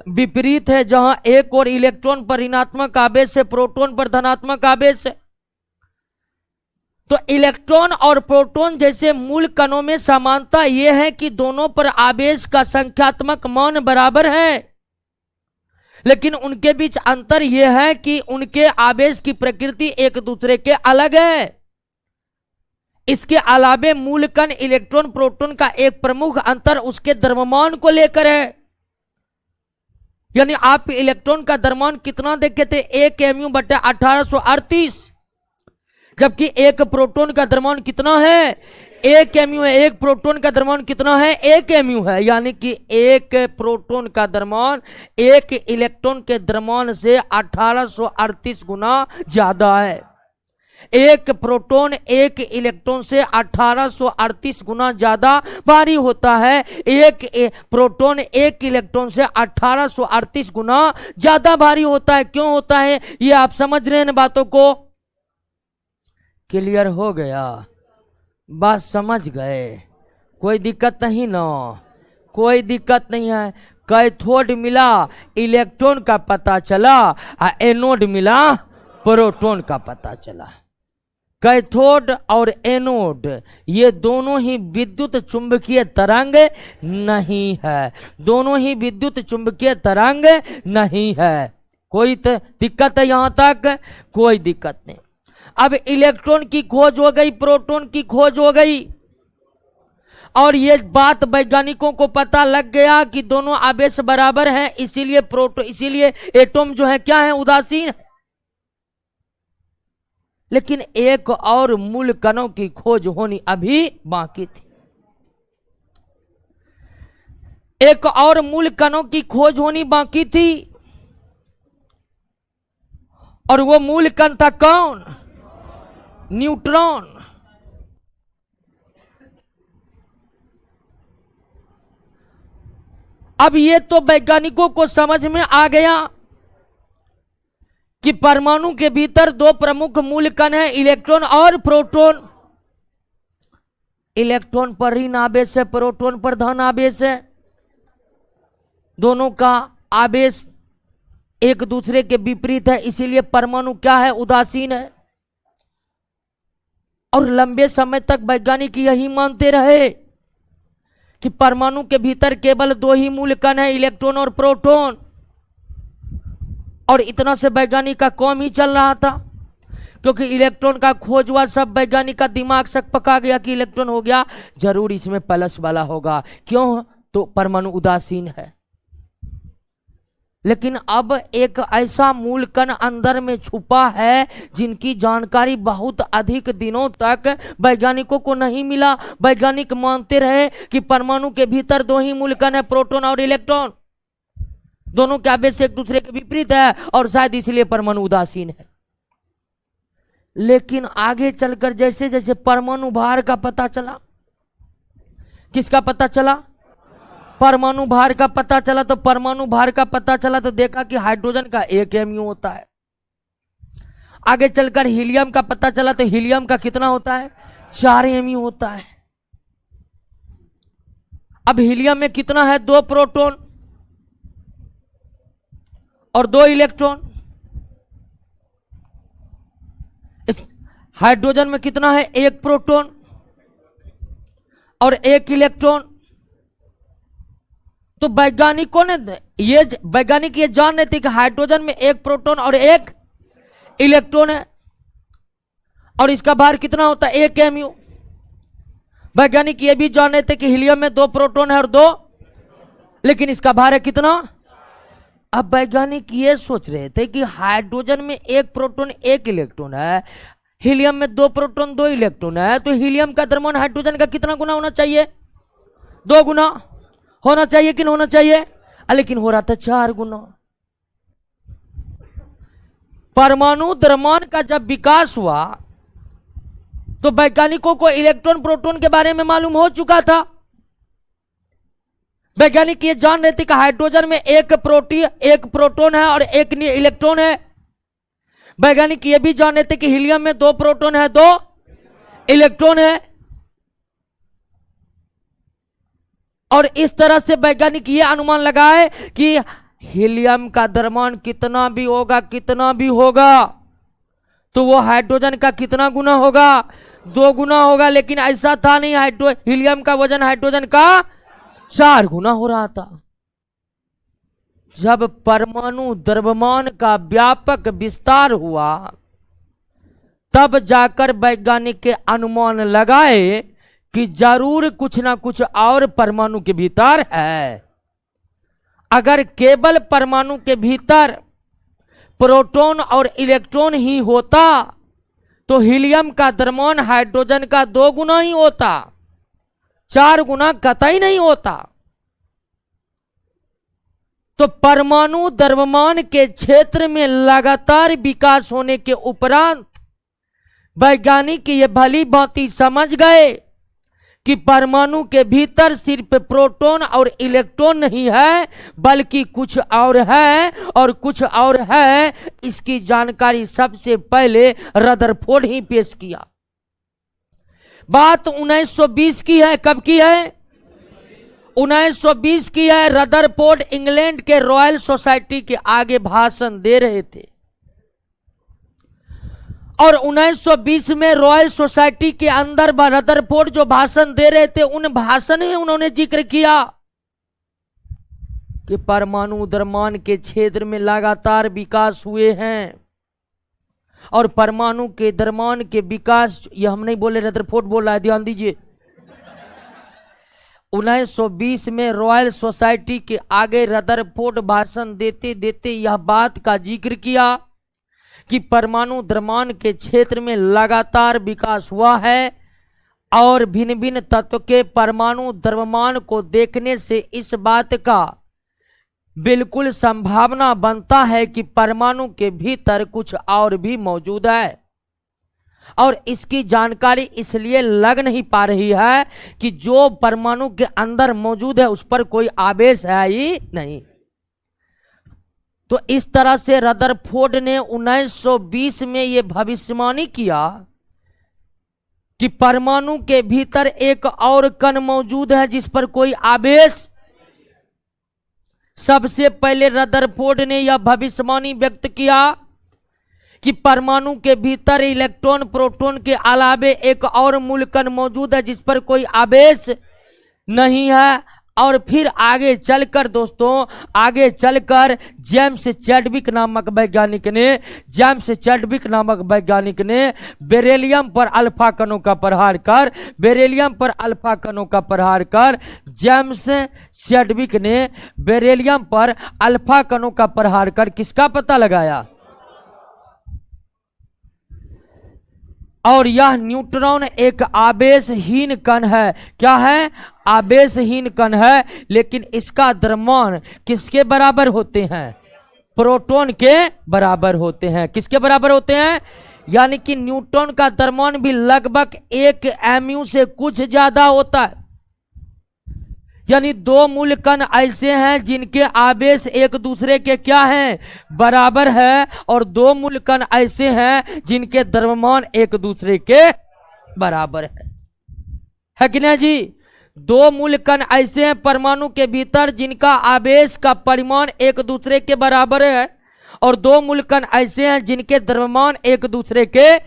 A: विपरीत है। जहां एक और इलेक्ट्रॉन पर ऋणात्मक आवेश है, प्रोटॉन पर धनात्मक आवेश है। तो इलेक्ट्रॉन और प्रोटॉन जैसे मूल कणों में समानता यह है कि दोनों पर आवेश का संख्यात्मक मान बराबर है, लेकिन उनके बीच अंतर यह है कि उनके आवेश की प्रकृति एक दूसरे के अलग है। इसके अलावे मूल कण इलेक्ट्रॉन प्रोटॉन का एक प्रमुख अंतर उसके द्रव्यमान को लेकर है। यानी आप इलेक्ट्रॉन का द्रव्यमान कितना देखे थे? 1 mu बटे 1838, जबकि एक प्रोटॉन का द्रव्यमान कितना है? 1 mu है। एक प्रोटॉन का द्रव्यमान कितना है? 1 mu है। यानी कि एक प्रोटॉन का द्रव्यमान एक इलेक्ट्रॉन के द्रव्यमान से 1838 गुना ज्यादा है। एक प्रोटॉन एक इलेक्ट्रॉन से 1838 गुना ज्यादा भारी होता है। एक प्रोटॉन एक इलेक्ट्रॉन से 1838 गुना ज्यादा भारी होता है। क्यों होता है? ये आप समझ रहे हैं बातों को? क्लियर हो गया? बात समझ गए? कोई दिक्कत नहीं ना? कोई दिक्कत नहीं है। कैथोड मिला, इलेक्ट्रॉन का पता चला, और एनोड मिला, प्रोटॉन का पता चला। कैथोड और एनोड ये दोनों ही विद्युत चुंबकीय तरंग नहीं है। दोनों ही विद्युत चुंबकीय तरंग नहीं है। कोई दिक्कत है यहां तक? कोई दिक्कत नहीं। अब इलेक्ट्रॉन की खोज हो गई, प्रोटॉन की खोज हो गई, और ये बात वैज्ञानिकों को पता लग गया कि दोनों आवेश बराबर हैं। इसीलिए एटॉम जो है क्या है? उदासीन। लेकिन एक और मूल कणों की खोज होनी अभी बाकी थी। एक और मूल कणों की खोज होनी बाकी थी, और वो मूल कण था कौन? न्यूट्रॉन। अब ये तो वैज्ञानिकों को समझ में आ गया कि परमाणु के भीतर 2 प्रमुख मूल कण हैं, इलेक्ट्रॉन और प्रोटॉन। इलेक्ट्रॉन पर ऋण आवेश है, प्रोटॉन पर धन आवेश है। दोनों का आवेश एक दूसरे के विपरीत है, इसीलिए परमाणु क्या है? उदासीन है। और लंबे समय तक वैज्ञानिक यही मानते रहे कि परमाणु के भीतर केवल 2 ही मूल कण है, इलेक्ट्रॉन और प्रोटॉन। और इतना से वैज्ञानिक का काम ही चल रहा था, क्योंकि इलेक्ट्रॉन का खोज हुआ। सब वैज्ञानिक का दिमाग सक पका गया कि इलेक्ट्रॉन हो गया, जरूर इसमें प्लस वाला होगा। क्यों? तो परमाणु उदासीन है। लेकिन अब एक ऐसा मूल कण अंदर में छुपा है जिनकी जानकारी बहुत अधिक दिनों तक वैज्ञानिकों को नहीं मिला। वैज्ञानिक मानते रहे कि परमाणु के भीतर 2 ही मूल कण है, प्रोटॉन और इलेक्ट्रॉन। दोनों के आवेश एक दूसरे के विपरीत है, और शायद इसलिए परमाणु उदासीन है। लेकिन आगे चलकर जैसे जैसे परमाणु भार का पता चला, किसका पता चला? परमाणु भार का पता चला। तो परमाणु भार का पता चला तो देखा कि हाइड्रोजन का 1 mu होता है। आगे चलकर हीलियम का पता चला तो हीलियम का कितना होता है? 4 mu होता है। अब हीलियम में कितना है? 2 प्रोटॉन। और 2 इलेक्ट्रॉन। इस हाइड्रोजन में कितना है? 1 प्रोटॉन और 1 इलेक्ट्रॉन। तो वैज्ञानिक ये जान रहे थे कि हाइड्रोजन में 1 प्रोटॉन और 1 इलेक्ट्रॉन है, और इसका भार कितना होता है? 1 mu। वैज्ञानिक ये भी जान रहे थे कि हीलियम में 2 प्रोटॉन है और 2, लेकिन इसका भार है कितना? अब वैज्ञानिक ये सोच रहे थे कि हाइड्रोजन में 1 प्रोटॉन 1 इलेक्ट्रॉन है, हीलियम में 2 प्रोटॉन 2 इलेक्ट्रॉन है, तो हीलियम का द्रव्यमान हाइड्रोजन का कितना गुना होना चाहिए? 2 गुना होना चाहिए कि नहीं होना चाहिए? लेकिन हो रहा था 4 गुना। परमाणु द्रव्यमान का जब विकास हुआ तो वैज्ञानिकों को इलेक्ट्रॉन प्रोटॉन के बारे में मालूम हो चुका था। वैज्ञानिक ये जान रहे थे कि हाइड्रोजन में 1 प्रोटॉन है और 1 इलेक्ट्रॉन है। वैज्ञानिक ये भी जान रहे थे कि हीलियम में 2 प्रोटॉन है 2 इलेक्ट्रॉन है, और इस तरह से वैज्ञानिक ये अनुमान लगाए कि हीलियम का द्रव्यमान कितना भी होगा तो वो हाइड्रोजन का कितना गुना होगा? 2 गुना होगा। लेकिन ऐसा था नहीं, हीलियम का वजन हाइड्रोजन का 4 गुना हो रहा था। जब परमाणु द्रव्यमान का व्यापक विस्तार हुआ तब जाकर वैज्ञानिक के अनुमान लगाए कि जरूर कुछ ना कुछ और परमाणु के भीतर है। अगर केवल परमाणु के भीतर प्रोटॉन और इलेक्ट्रॉन ही होता तो हीलियम का द्रव्यमान हाइड्रोजन का 2 गुना ही होता, 4 गुना कतई नहीं होता। तो परमाणु द्रव्यमान के क्षेत्र में लगातार विकास होने के उपरांत वैज्ञानिक ये भली भांति समझ गए कि परमाणु के भीतर सिर्फ प्रोटॉन और इलेक्ट्रॉन नहीं है बल्कि कुछ और है, और कुछ और है इसकी जानकारी सबसे पहले रदरफोर्ड ही पेश किया। बात 1920 की है। कब की है? 1920 की है। रदरफोर्ड इंग्लैंड के रॉयल सोसाइटी के आगे भाषण दे रहे थे, और 1920 में रॉयल सोसाइटी के अंदर रदरफोर्ड जो भाषण दे रहे थे उन भाषण में उन्होंने जिक्र किया कि परमाणु द्रव्यमान के क्षेत्र में लगातार विकास हुए हैं, और परमाणु के द्रव्यमान के विकास, ये हम नहीं बोले, रदरफोर्ड बोल रहा है, ध्यान दीजिए। 1920 में रॉयल सोसाइटी के आगे रदरफोर्ड भाषण देते देते यह बात का जिक्र किया कि परमाणु द्रव्यमान के क्षेत्र में लगातार विकास हुआ है, और भिन्न भिन्न तत्व के परमाणु द्रव्यमान को देखने से इस बात का बिल्कुल संभावना बनता है कि परमाणु के भीतर कुछ और भी मौजूद है, और इसकी जानकारी इसलिए लग नहीं पा रही है कि जो परमाणु के अंदर मौजूद है उस पर कोई आवेश है ही नहीं। तो इस तरह से रदरफोर्ड ने 1920 में यह भविष्यवाणी किया कि परमाणु के भीतर एक और कण मौजूद है जिस पर कोई आवेश। सबसे पहले रदरफोर्ड ने यह भविष्यवाणी व्यक्त किया कि परमाणु के भीतर इलेक्ट्रॉन प्रोटॉन के अलावे एक और मूल कण मौजूद है जिस पर कोई आवेश नहीं है। और फिर आगे चलकर दोस्तों, आगे चलकर जेम्स चैडविक नामक वैज्ञानिक ने बेरिलियम पर अल्फा कणों का प्रहार कर जेम्स चैडविक ने बेरिलियम पर अल्फा कणों का प्रहार कर किसका पता लगाया? और यह न्यूट्रॉन एक आवेशहीन कण है। क्या है? आवेशहीन कण है, लेकिन इसका द्रव्यमान किसके बराबर होते हैं? प्रोटॉन के बराबर होते हैं। किसके बराबर होते हैं? यानी कि न्यूट्रॉन का द्रव्यमान भी लगभग 1 mu से कुछ ज्यादा होता है। यानी 2 मूल कण ऐसे हैं जिनके आवेश एक दूसरे के क्या हैं? बराबर है, और 2 मूल कण ऐसे हैं जिनके द्रव्यमान एक दूसरे के बराबर है कि नहीं जी? 2 मूल कण ऐसे हैं परमाणु के भीतर जिनका आवेश का परिमाण एक दूसरे के बराबर है, और दो मूल कण ऐसे हैं जिनके द्रव्यमान एक दूसरे के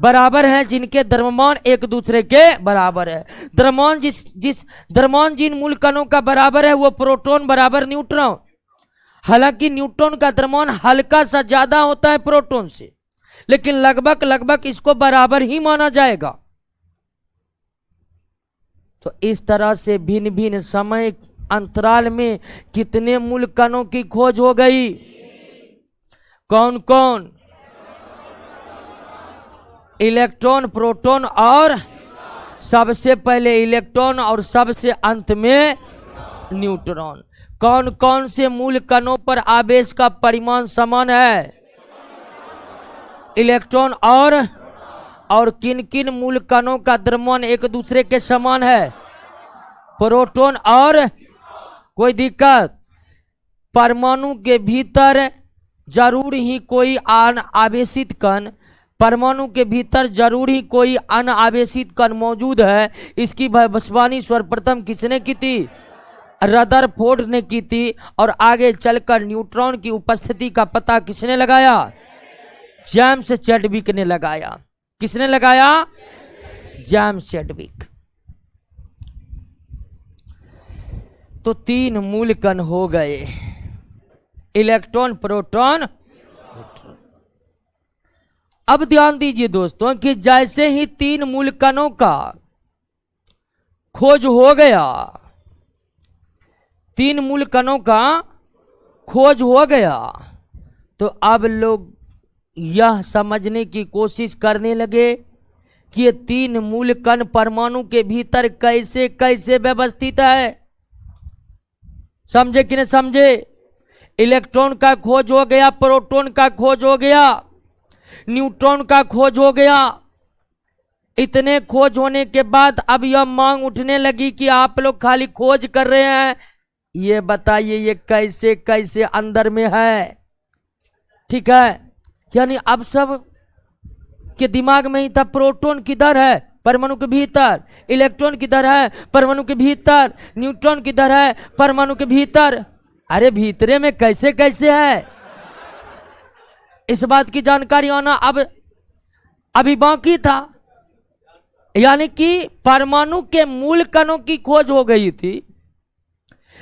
A: बराबर हैं, जिनके द्रव्यमान एक दूसरे के बराबर है। द्रव्यमान जिस द्रव्यमान जिन मूल कणों का बराबर है वो प्रोटॉन बराबर न्यूट्रॉन। हालांकि न्यूट्रॉन का द्रव्यमान हल्का सा ज्यादा होता है प्रोटॉन से, लेकिन लगभग इसको बराबर ही माना जाएगा। तो इस तरह से भिन्न भिन्न समय अंतराल में कितने मूल कणों की खोज हो गई? कौन कौन? इलेक्ट्रॉन, प्रोटॉन और सबसे पहले इलेक्ट्रॉन और सबसे अंत में न्यूट्रॉन। कौन कौन से मूल कणों पर आवेश का परिमाण समान है? इलेक्ट्रॉन और किन किन मूल कणों का द्रव्यमान एक दूसरे के समान है? प्रोटॉन और कोई दिक्कत? परमाणु के भीतर जरूर ही कोई अनावेशित कण, परमाणु के भीतर जरूर ही कोई अनावेशित कण मौजूद है। इसकी भविष्यवाणी सर्वप्रथम किसने की थी? रदरफोर्ड ने की थी। और आगे चलकर न्यूट्रॉन की उपस्थिति का पता किसने लगाया? जेम्स चैडविक ने लगाया। किसने लगाया? James Chadwick. तो तीन मूल कण हो गए, इलेक्ट्रॉन, प्रोटॉन, न्यूट्रॉन। अब ध्यान दीजिए दोस्तों कि जैसे ही तीन मूल कणों का खोज हो गया, तीन मूल कणों का खोज हो गया, तो अब लोग यह समझने की कोशिश करने लगे कि ये तीन मूल कण परमाणु के भीतर कैसे कैसे व्यवस्थित है। समझे कि नहीं समझे? इलेक्ट्रॉन का खोज हो गया, प्रोटॉन का खोज हो गया, न्यूट्रॉन का खोज हो गया। इतने खोज होने के बाद अब यह मांग उठने लगी कि आप लोग खाली खोज कर रहे हैं, ये बताइए ये कैसे कैसे अंदर में है। ठीक है, यानी अब सब के दिमाग में ही था प्रोटॉन किधर है? परमाणु के भीतर। इलेक्ट्रॉन किधर है? परमाणु के भीतर। न्यूट्रॉन किधर है? परमाणु के भीतर। अरे भीतरे में कैसे कैसे है, इस बात की जानकारी आना अब अभी बाकी था। यानी कि परमाणु के मूल कणों की खोज हो गई थी,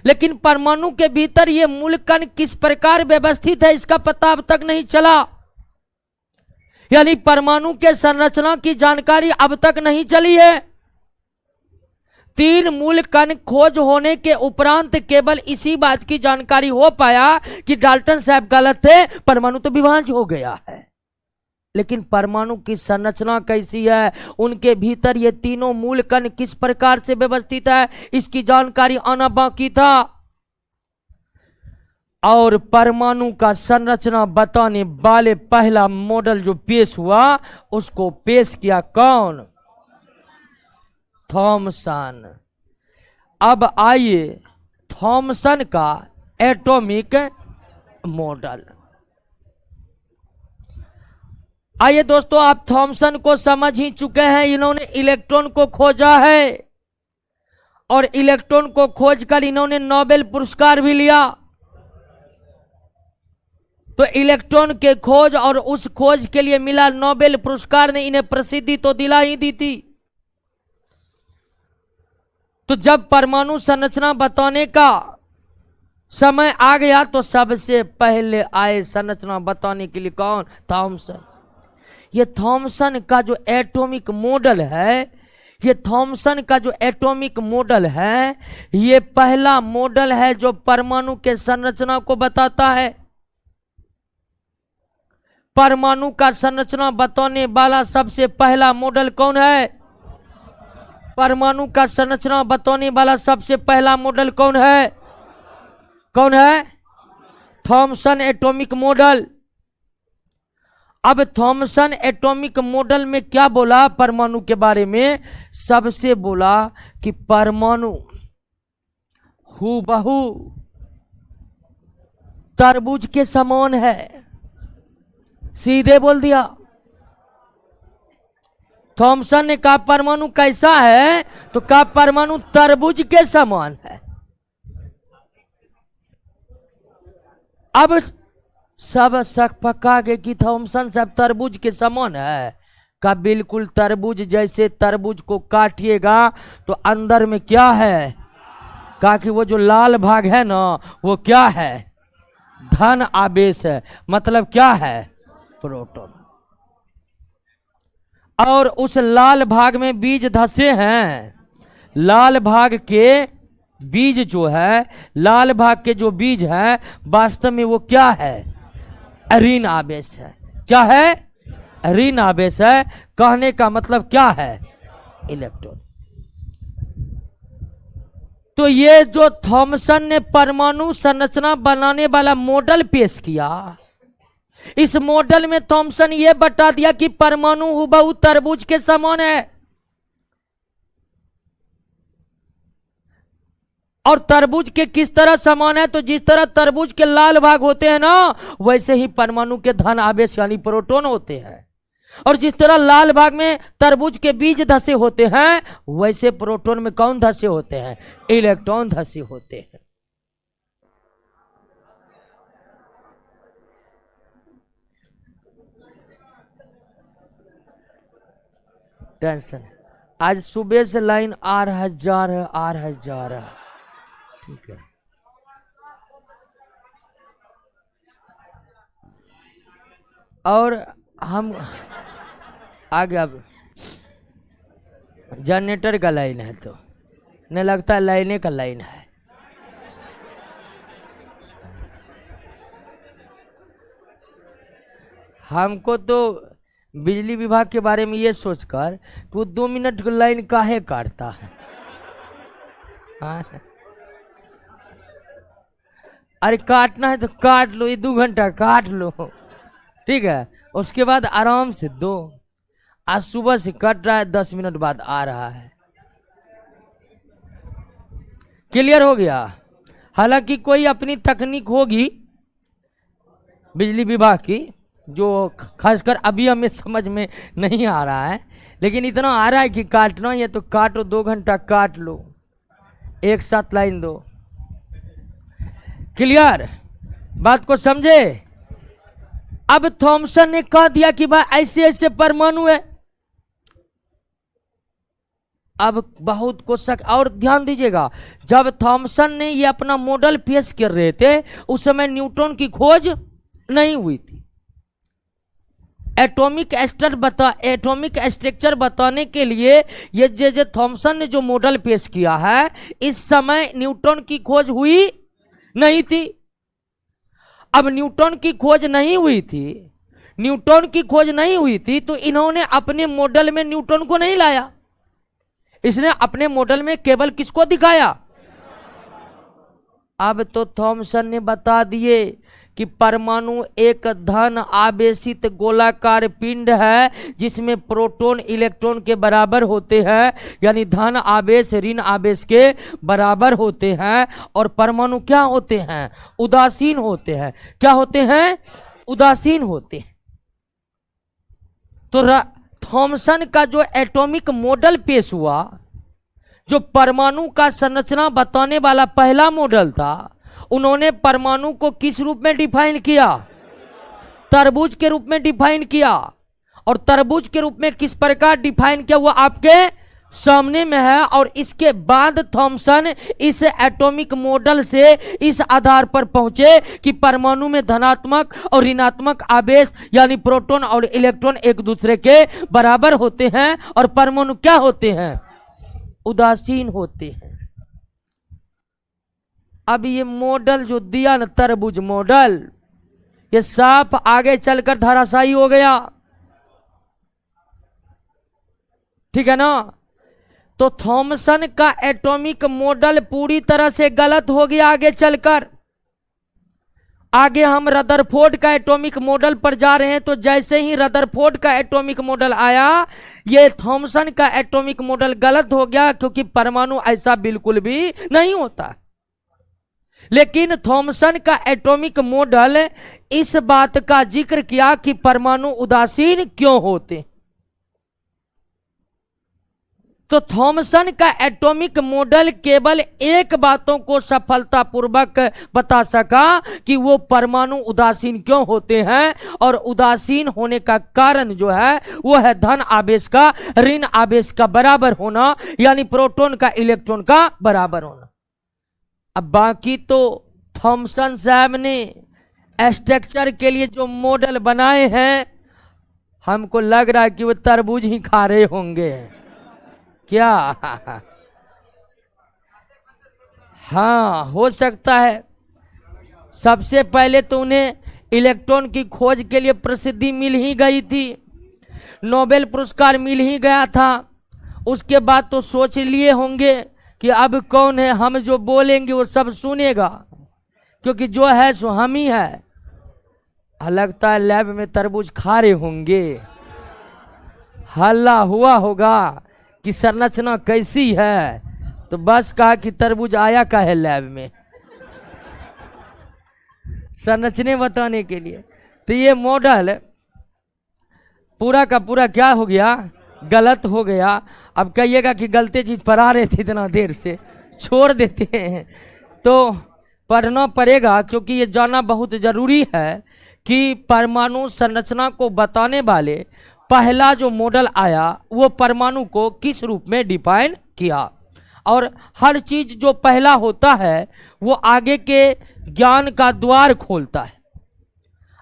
A: लेकिन परमाणु के भीतर ये मूल कण किस प्रकार व्यवस्थित है इसका पता अब तक नहीं चला। यानी परमाणु के संरचना की जानकारी अब तक नहीं चली है। तीन मूल कण खोज होने के उपरांत केवल इसी बात की जानकारी हो पाया कि डाल्टन साहब गलत थे, परमाणु तो विभाज्य हो गया है। लेकिन परमाणु की संरचना कैसी है, उनके भीतर ये तीनों मूल कण किस प्रकार से व्यवस्थित है, इसकी जानकारी आना बाकी था। और परमाणु का संरचना बताने वाले पहला मॉडल जो पेश हुआ उसको पेश किया कौन? थॉमसन। अब आइए थॉमसन का एटॉमिक मॉडल। आइए दोस्तों, आप थॉमसन को समझ ही चुके हैं। इन्होंने इलेक्ट्रॉन को खोजा है और इलेक्ट्रॉन को खोजकर इन्होंने नोबेल पुरस्कार भी लिया। तो इलेक्ट्रॉन के खोज और उस खोज के लिए मिला नोबेल पुरस्कार ने इन्हें प्रसिद्धि तो दिला ही दी थी। तो जब परमाणु संरचना बताने का समय आ गया तो सबसे पहले आए संरचना बताने के लिए कौन? थॉमसन। ये थॉमसन का जो एटॉमिक मॉडल है, ये थॉमसन का जो एटॉमिक मॉडल है, ये पहला मॉडल है जो परमाणु के संरचना को बताता है। परमाणु का संरचना बताने वाला सबसे पहला मॉडल कौन है? परमाणु का संरचना बताने वाला सबसे पहला मॉडल कौन है? कौन है? Thomson atomic model. अब थॉमसन एटॉमिक मॉडल में क्या बोला परमाणु के बारे में? सबसे बोला कि परमाणु हूबहू तरबूज के समान है। सीधे बोल दिया। थॉमसन ने कहा परमाणु कैसा है, तो कहा परमाणु तरबूज के समान है। अब सब शक पका के कि थॉमसन साहब तरबूज के समान है। का बिल्कुल तरबूज जैसे तरबूज को काटिएगा तो अंदर में क्या है, का कि वो जो लाल भाग है ना वो क्या है, धन आवेश है, मतलब क्या है, प्रोटॉन। और उस लाल भाग में बीज धसे हैं, लाल भाग के बीज जो है, लाल भाग के जो बीज है वास्तव में वो क्या है, ऋण आवेश है। क्या है, ऋण आवेश है। कहने का मतलब क्या है, इलेक्ट्रॉन। तो ये जो थॉमसन ने परमाणु संरचना बनाने वाला मॉडल पेश किया, इस मॉडल में थॉमसन ये बता दिया कि परमाणु हुबहू तरबूज के समान है। और तरबूज के किस तरह समान है, तो जिस तरह तरबूज के लाल भाग होते हैं ना वैसे ही परमाणु के धन आवेश यानी प्रोटॉन होते हैं। और जिस तरह लाल भाग में तरबूज के बीज धसे होते हैं वैसे प्रोटॉन में कौन धसे होते हैं, इलेक्ट्रॉन धसे होते हैं। टेंशन आज सुबह से लाइन आ रहा जा रहा आ रहा जा रहा, ठीक है। और हम आगे अब जनरेटर का लाइन है तो नहीं लगता लाइने का लाइन है। हमको तो बिजली विभाग के बारे में ये सोचकर कि वो 2 मिनट की लाइन काहे काटता है। हाँ? अरे काटना है तो काट लो, ये 2 घंटा काट लो, ठीक है। उसके बाद आराम से दो। आज सुबह से कट रहा है, 10 मिनट बाद आ रहा है। क्लियर हो गया। हालांकि कोई अपनी तकनीक होगी बिजली विभाग की जो खासकर अभी हमें समझ में नहीं आ रहा है, लेकिन इतना आ रहा है कि काटना है तो काटो, 2 घंटा काट लो, एक साथ लाइन दो। क्लियर, बात को समझे। अब थॉमसन ने कह दिया कि भाई ऐसे ऐसे परमाणु है। अब बहुत को शक, और ध्यान दीजिएगा जब थॉमसन ने ये अपना मॉडल पेश कर रहे थे उस समय न्यूटन की खोज नहीं हुई थी। एटॉमिक स्ट्रक्चर बताने के लिए ये जे थॉमसन ने जो मॉडल पेश किया है इस समय न्यूटन की खोज हुई नहीं थी। अब न्यूटन की खोज नहीं हुई थी तो इन्होंने अपने मॉडल में न्यूटन को नहीं लाया, इसने अपने मॉडल में केवल किसको दिखाया। अब तो थॉमसन ने बता दिए कि परमाणु एक धन आवेशित गोलाकार पिंड है जिसमें प्रोटॉन इलेक्ट्रॉन के बराबर होते हैं, यानी धन आवेश ऋण आवेश के बराबर होते हैं। और परमाणु क्या होते हैं, उदासीन होते हैं। क्या होते हैं, उदासीन होते हैं। तो थॉमसन का जो एटॉमिक मॉडल पेश हुआ, जो परमाणु का संरचना बताने वाला पहला मॉडल था, उन्होंने परमाणु को किस रूप में डिफाइन किया, तरबूज के रूप में डिफाइन किया। और तरबूज के रूप में किस प्रकार डिफाइन किया वो आपके सामने में है। और इसके बाद थॉमसन इस एटॉमिक मॉडल से इस आधार पर पहुंचे कि परमाणु में धनात्मक और ऋणात्मक आवेश यानी प्रोटॉन और इलेक्ट्रॉन एक दूसरे के बराबर होते हैं और परमाणु क्या होते हैं, उदासीन होते हैं। अब ये मॉडल जो दिया ना तरबूज मॉडल, ये साफ आगे चलकर धराशायी हो गया, ठीक है ना। तो थॉमसन का एटॉमिक मॉडल पूरी तरह से गलत हो गया आगे चलकर। आगे हम रदरफोर्ड का एटॉमिक मॉडल पर जा रहे हैं, तो जैसे ही रदरफोर्ड का एटॉमिक मॉडल आया ये थॉमसन का एटॉमिक मॉडल गलत हो गया, क्योंकि परमाणु ऐसा बिल्कुल भी नहीं होता। लेकिन थॉमसन का एटॉमिक मॉडल इस बात का जिक्र किया कि परमाणु उदासीन क्यों होते। तो थॉमसन का एटॉमिक मॉडल केवल एक बातों को सफलतापूर्वक बता सका कि वो परमाणु उदासीन क्यों होते हैं, और उदासीन होने का कारण जो है वो है धन आवेश का ऋण आवेश का बराबर होना, यानी प्रोटॉन का इलेक्ट्रॉन का बराबर होना। अब बाकी तो थॉमसन साहब ने स्ट्रक्चर के लिए जो मॉडल बनाए हैं, हमको लग रहा है कि वो तरबूज ही खा रहे होंगे क्या? हाँ, हो सकता है। सबसे पहले तो उन्हें इलेक्ट्रॉन की खोज के लिए प्रसिद्धि मिल ही गई थी, नोबेल पुरस्कार मिल ही गया था। उसके बाद तो सोच लिए होंगे कि अब कौन है, हम जो बोलेंगे वो सब सुनेगा, क्योंकि जो है सो हम ही है। लगता है लैब में तरबूज खा रहे होंगे, हल्ला हुआ होगा कि संरचना कैसी है, तो बस कहा कि तरबूज आया का है लैब में संरचने बताने के लिए। तो ये मॉडल पूरा का पूरा क्या हो गया, गलत हो गया। अब कहिएगा कि गलती चीज पढ़ा रहे थे इतना देर से, छोड़ देते हैं। तो पढ़ना पड़ेगा, क्योंकि ये जानना बहुत जरूरी है कि परमाणु संरचना को बताने वाले पहला जो मॉडल आया वो परमाणु को किस रूप में डिफाइन किया। और हर चीज जो पहला होता है वो आगे के ज्ञान का द्वार खोलता है।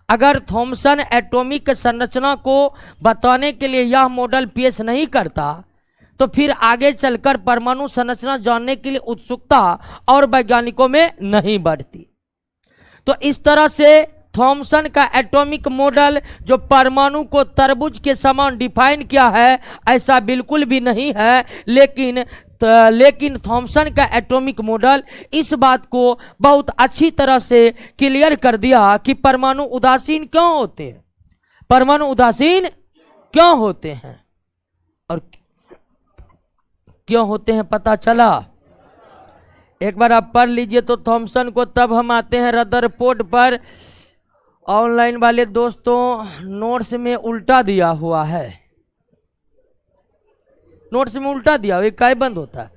A: अगर थॉमसन एटॉमिक संरचना को बताने के लिए यह मॉडल पेश नहीं करता तो फिर आगे चलकर परमाणु संरचना जानने के लिए उत्सुकता और वैज्ञानिकों में नहीं बढ़ती। तो इस तरह से थॉमसन का एटॉमिक मॉडल जो परमाणु को तरबूज के समान डिफाइन किया है, ऐसा बिल्कुल भी नहीं है। लेकिन थॉमसन का एटॉमिक मॉडल इस बात को बहुत अच्छी तरह से क्लियर कर दिया कि परमाणु उदासीन क्यों होते हैं, परमाणु उदासीन क्यों होते हैं और क्यों होते हैं पता चला। एक बार आप पढ़ लीजिए तो थॉमसन को। तब हम आते हैं रदरफोर्ड पर। ऑनलाइन वाले दोस्तों, नोट्स में उल्टा दिया हुआ है, नोट्स में उल्टा दिया हुआ, काय बंद होता है।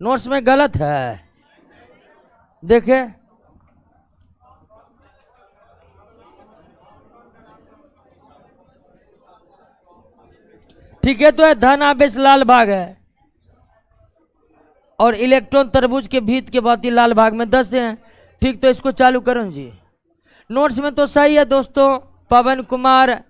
A: नोट्स में गलत है, देखे। ठीक है, तो है धन आवेश लाल भाग है और इलेक्ट्रॉन तरबूज के भीत के भांति लाल भाग में 10 हैं। ठीक, तो इसको चालू करो जी। नोट्स में तो सही है दोस्तों। पवन कुमार,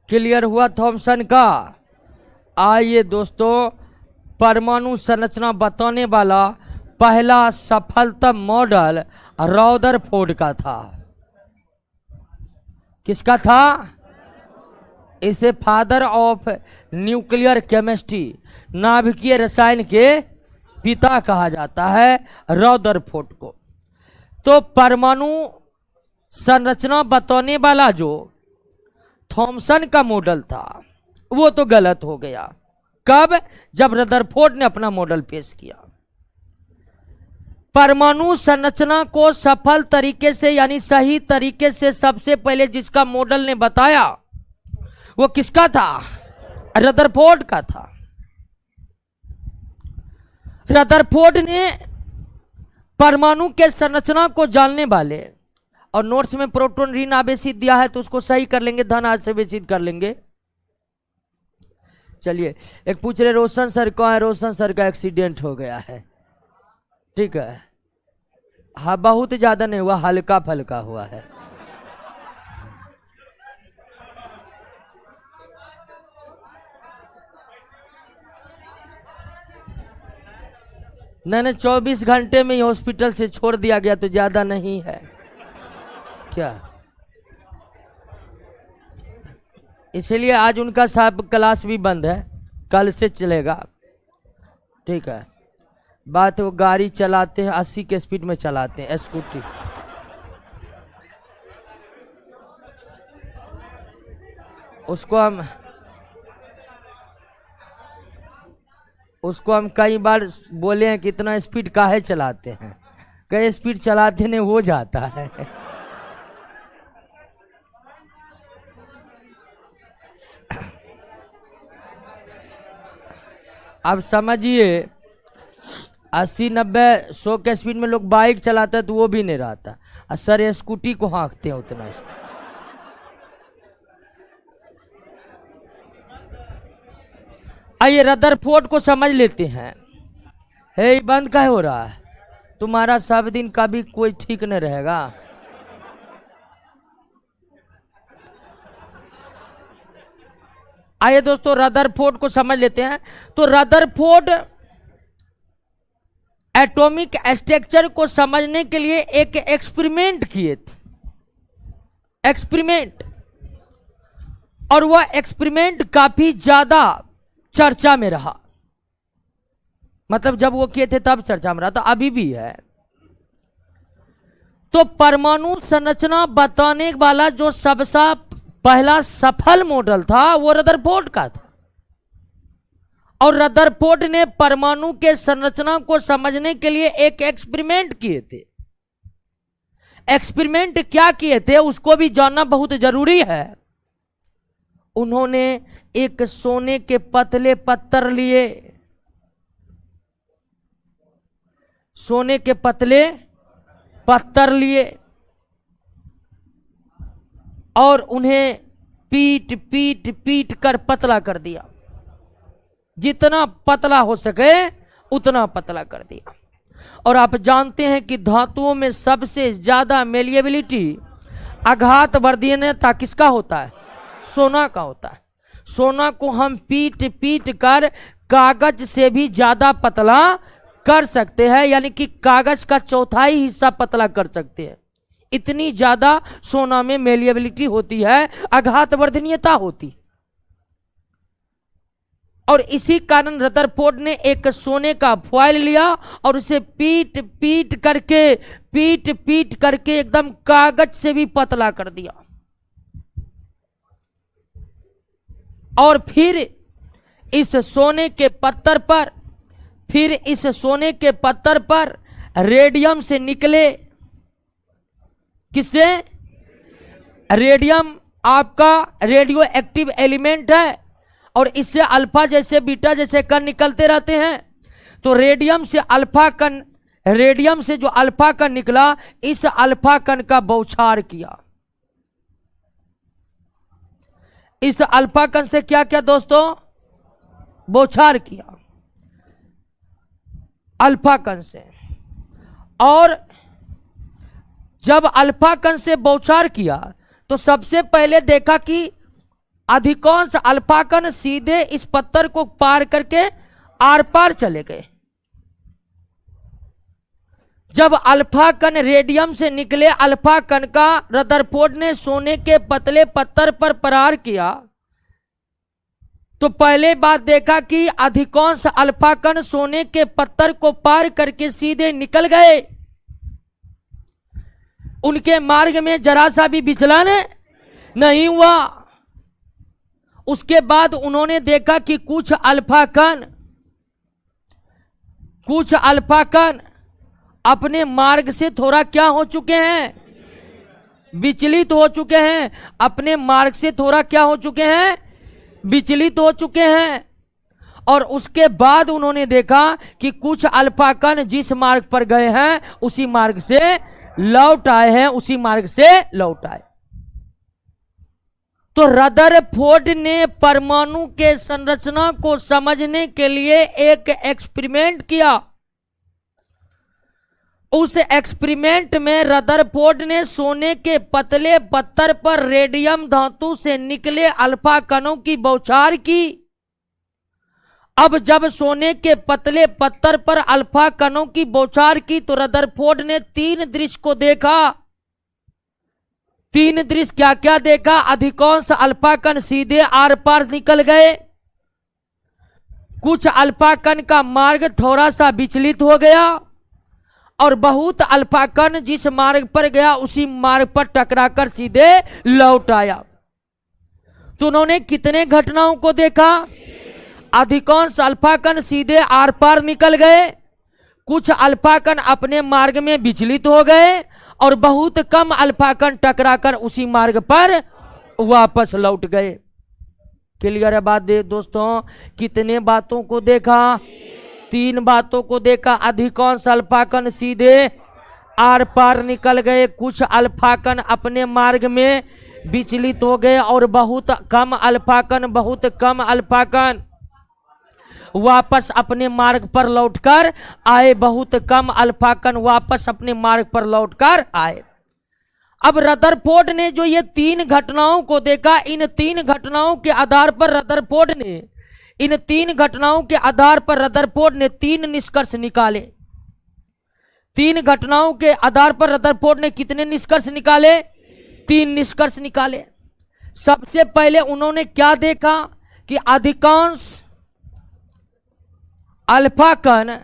A: क्लियर हुआ थॉमसन का। आइए दोस्तों, परमाणु संरचना बताने वाला पहला सफलतम मॉडल रदरफोर्ड का था। किसका था? इसे फादर ऑफ न्यूक्लियर केमिस्ट्री, नाभिकीय रसायन के पिता कहा जाता है रदरफोर्ड को। तो परमाणु संरचना बताने वाला जो थॉमसन का मॉडल था वो तो गलत हो गया। कब? जब रदरफोर्ड ने अपना मॉडल पेश किया। परमाणु संरचना को सफल तरीके से यानी सही तरीके से सबसे पहले जिसका मॉडल ने बताया वो किसका था? रदरफोर्ड का था। रदरफोर्ड ने परमाणु के संरचना को जानने वाले, और नोट्स में प्रोटॉन ऋण आवेशित दिया है तो उसको सही कर लेंगे, धन आवेशित कर लेंगे। चलिए, एक पूछ रहे रोशन सर कहाँ है? रोशन सर का एक्सीडेंट हो गया है। ठीक है, हाँ, बहुत ज्यादा नहीं हुआ, हल्का फल्का हुआ है। नहीं, 24 घंटे में ही हॉस्पिटल से छोड़ दिया गया तो ज्यादा नहीं है क्या? इसलिए आज उनका साहब क्लास भी बंद है, कल से चलेगा। ठीक है, बात वो गाड़ी चलाते हैं 80 के स्पीड में चलाते हैं स्कूटी। उसको हम कई बार बोले हैं कि इतना स्पीड काहे चलाते हैं, कई स्पीड चलाते नहीं हो जाता है। अब समझिए 80, 90, 100 के स्पीड में लोग बाइक चलाता है तो वो भी नहीं रहता, और सर स्कूटी को हाँकते हैं उतना स्पीड। आइए रदरफोर्ड को समझ लेते हैं। हे बंद काहे हो रहा है? तुम्हारा सब दिन का भी कोई ठीक नहीं रहेगा। आइए दोस्तों रदरफोर्ड को समझ लेते हैं। तो रदरफोर्ड एटॉमिक स्ट्रक्चर को समझने के लिए एक एक्सपेरिमेंट किए थे, एक्सपेरिमेंट, और वह एक्सपेरिमेंट काफी ज्यादा चर्चा में रहा। मतलब जब वो किए थे तब चर्चा में रहा, तो अभी भी है। तो परमाणु संरचना बताने वाला जो सबसे पहला सफल मॉडल था वो रदरफोर्ड का था। और रदरफोर्ड ने परमाणु के संरचना को समझने के लिए एक एक्सपेरिमेंट किए थे। एक्सपेरिमेंट क्या किए थे उसको भी जानना बहुत जरूरी है। उन्होंने एक सोने के पतले पत्थर लिए, सोने के पतले पत्थर लिए और उन्हें पीट पीट पीट कर पतला कर दिया। जितना पतला हो सके उतना पतला कर दिया। और आप जानते हैं कि धातुओं में सबसे ज्यादा मेलिएबिलिटी, आघात वर्धनीयता किसका होता है? सोना का होता है। सोना को हम पीट पीट कर कागज से भी ज्यादा पतला कर सकते हैं, यानी कि कागज का चौथाई हिस्सा पतला कर सकते हैं। इतनी ज्यादा सोना में मेलिएबिलिटी होती है, आघात वर्धनीयता होती। और इसी कारण रदरफोर्ड ने एक सोने का फॉयल लिया और उसे पीट पीट करके एकदम कागज से भी पतला कर दिया। और फिर इस सोने के पत्थर पर रेडियम से निकले। किससे? रेडियम आपका रेडियो एक्टिव एलिमेंट है और इससे अल्फा जैसे बीटा जैसे कण निकलते रहते हैं। तो रेडियम से जो अल्फा कण निकला, इस अल्फा कण का बौछार किया। इस अल्फा कण से क्या क्या दोस्तों? बौछार किया अल्फा कण से। और जब अल्फा कण से बौछार किया तो सबसे पहले देखा कि अधिकांश अल्फा कण सीधे इस पत्थर को पार करके आर पार चले गए। जब अल्फा कण रेडियम से निकले अल्फा कण का रदरफोर्ड ने सोने के पतले पत्थर पर प्रहार किया तो पहले बात देखा कि अधिकांश अल्फा कण सोने के पत्थर को पार करके सीधे निकल गए। उनके मार्ग में जरा सा भी विचलन नहीं हुआ। उसके बाद उन्होंने देखा कि कुछ अल्फा कण अपने मार्ग से थोड़ा क्या हो चुके हैं? विचलित हो चुके हैं। अपने मार्ग से थोड़ा क्या हो चुके हैं? विचलित हो चुके हैं। और उसके बाद उन्होंने देखा कि कुछ अल्फा कण जिस मार्ग पर गए हैं उसी मार्ग से लौट आए हैं, उसी मार्ग से लौट आए। तो रदरफोर्ड ने परमाणु के संरचना को समझने के लिए एक एक्सपेरिमेंट किया। उस एक्सपेरिमेंट में रदरफोर्ड ने सोने के पतले पत्थर पर रेडियम धातु से निकले अल्फा कणों की बौछार की अब जब सोने के पतले पत्थर पर अल्फा कणों की बौछार की तो रदरफोर्ड ने 3 दृश्य को देखा। 3 दृश्य क्या क्या देखा? अधिकांश अल्फा कण सीधे आर पार निकल गए, कुछ अल्फा कण का मार्ग थोड़ा सा विचलित हो गया और बहुत अल्फा कण जिस मार्ग पर गया उसी मार्ग पर टकराकर सीधे लौट आया। तो उन्होंने कितने घटनाओं को देखा? अधिकांश अल्फा कण सीधे आर पार निकल गए, कुछ अल्फा कण अपने मार्ग में विचलित हो गए और बहुत कम अल्फा कण टकराकर उसी मार्ग पर वापस लौट गए। क्लियर है बात दोस्तों? कितने बातों को देखा? 3 बातों को देखा। अधिकांश अल्फा कण सीधे आर पार निकल गए, कुछ अल्फा कण अपने मार्ग में विचलित हो गए और बहुत कम अल्फा कण वापस अपने मार्ग पर लौटकर आए। बहुत कम अल्फा कण वापस अपने मार्ग पर लौटकर आए। अब रदरफोर्ड ने जो ये 3 घटनाओं को देखा, इन 3 घटनाओं के आधार पर रदरफोर्ड ने 3 निष्कर्ष निकाले। 3 घटनाओं के आधार पर रदरफोर्ड ने कितने निष्कर्ष निकाले? 3 निष्कर्ष निकाले। सबसे पहले उन्होंने क्या देखा कि अधिकांश अल्फा कण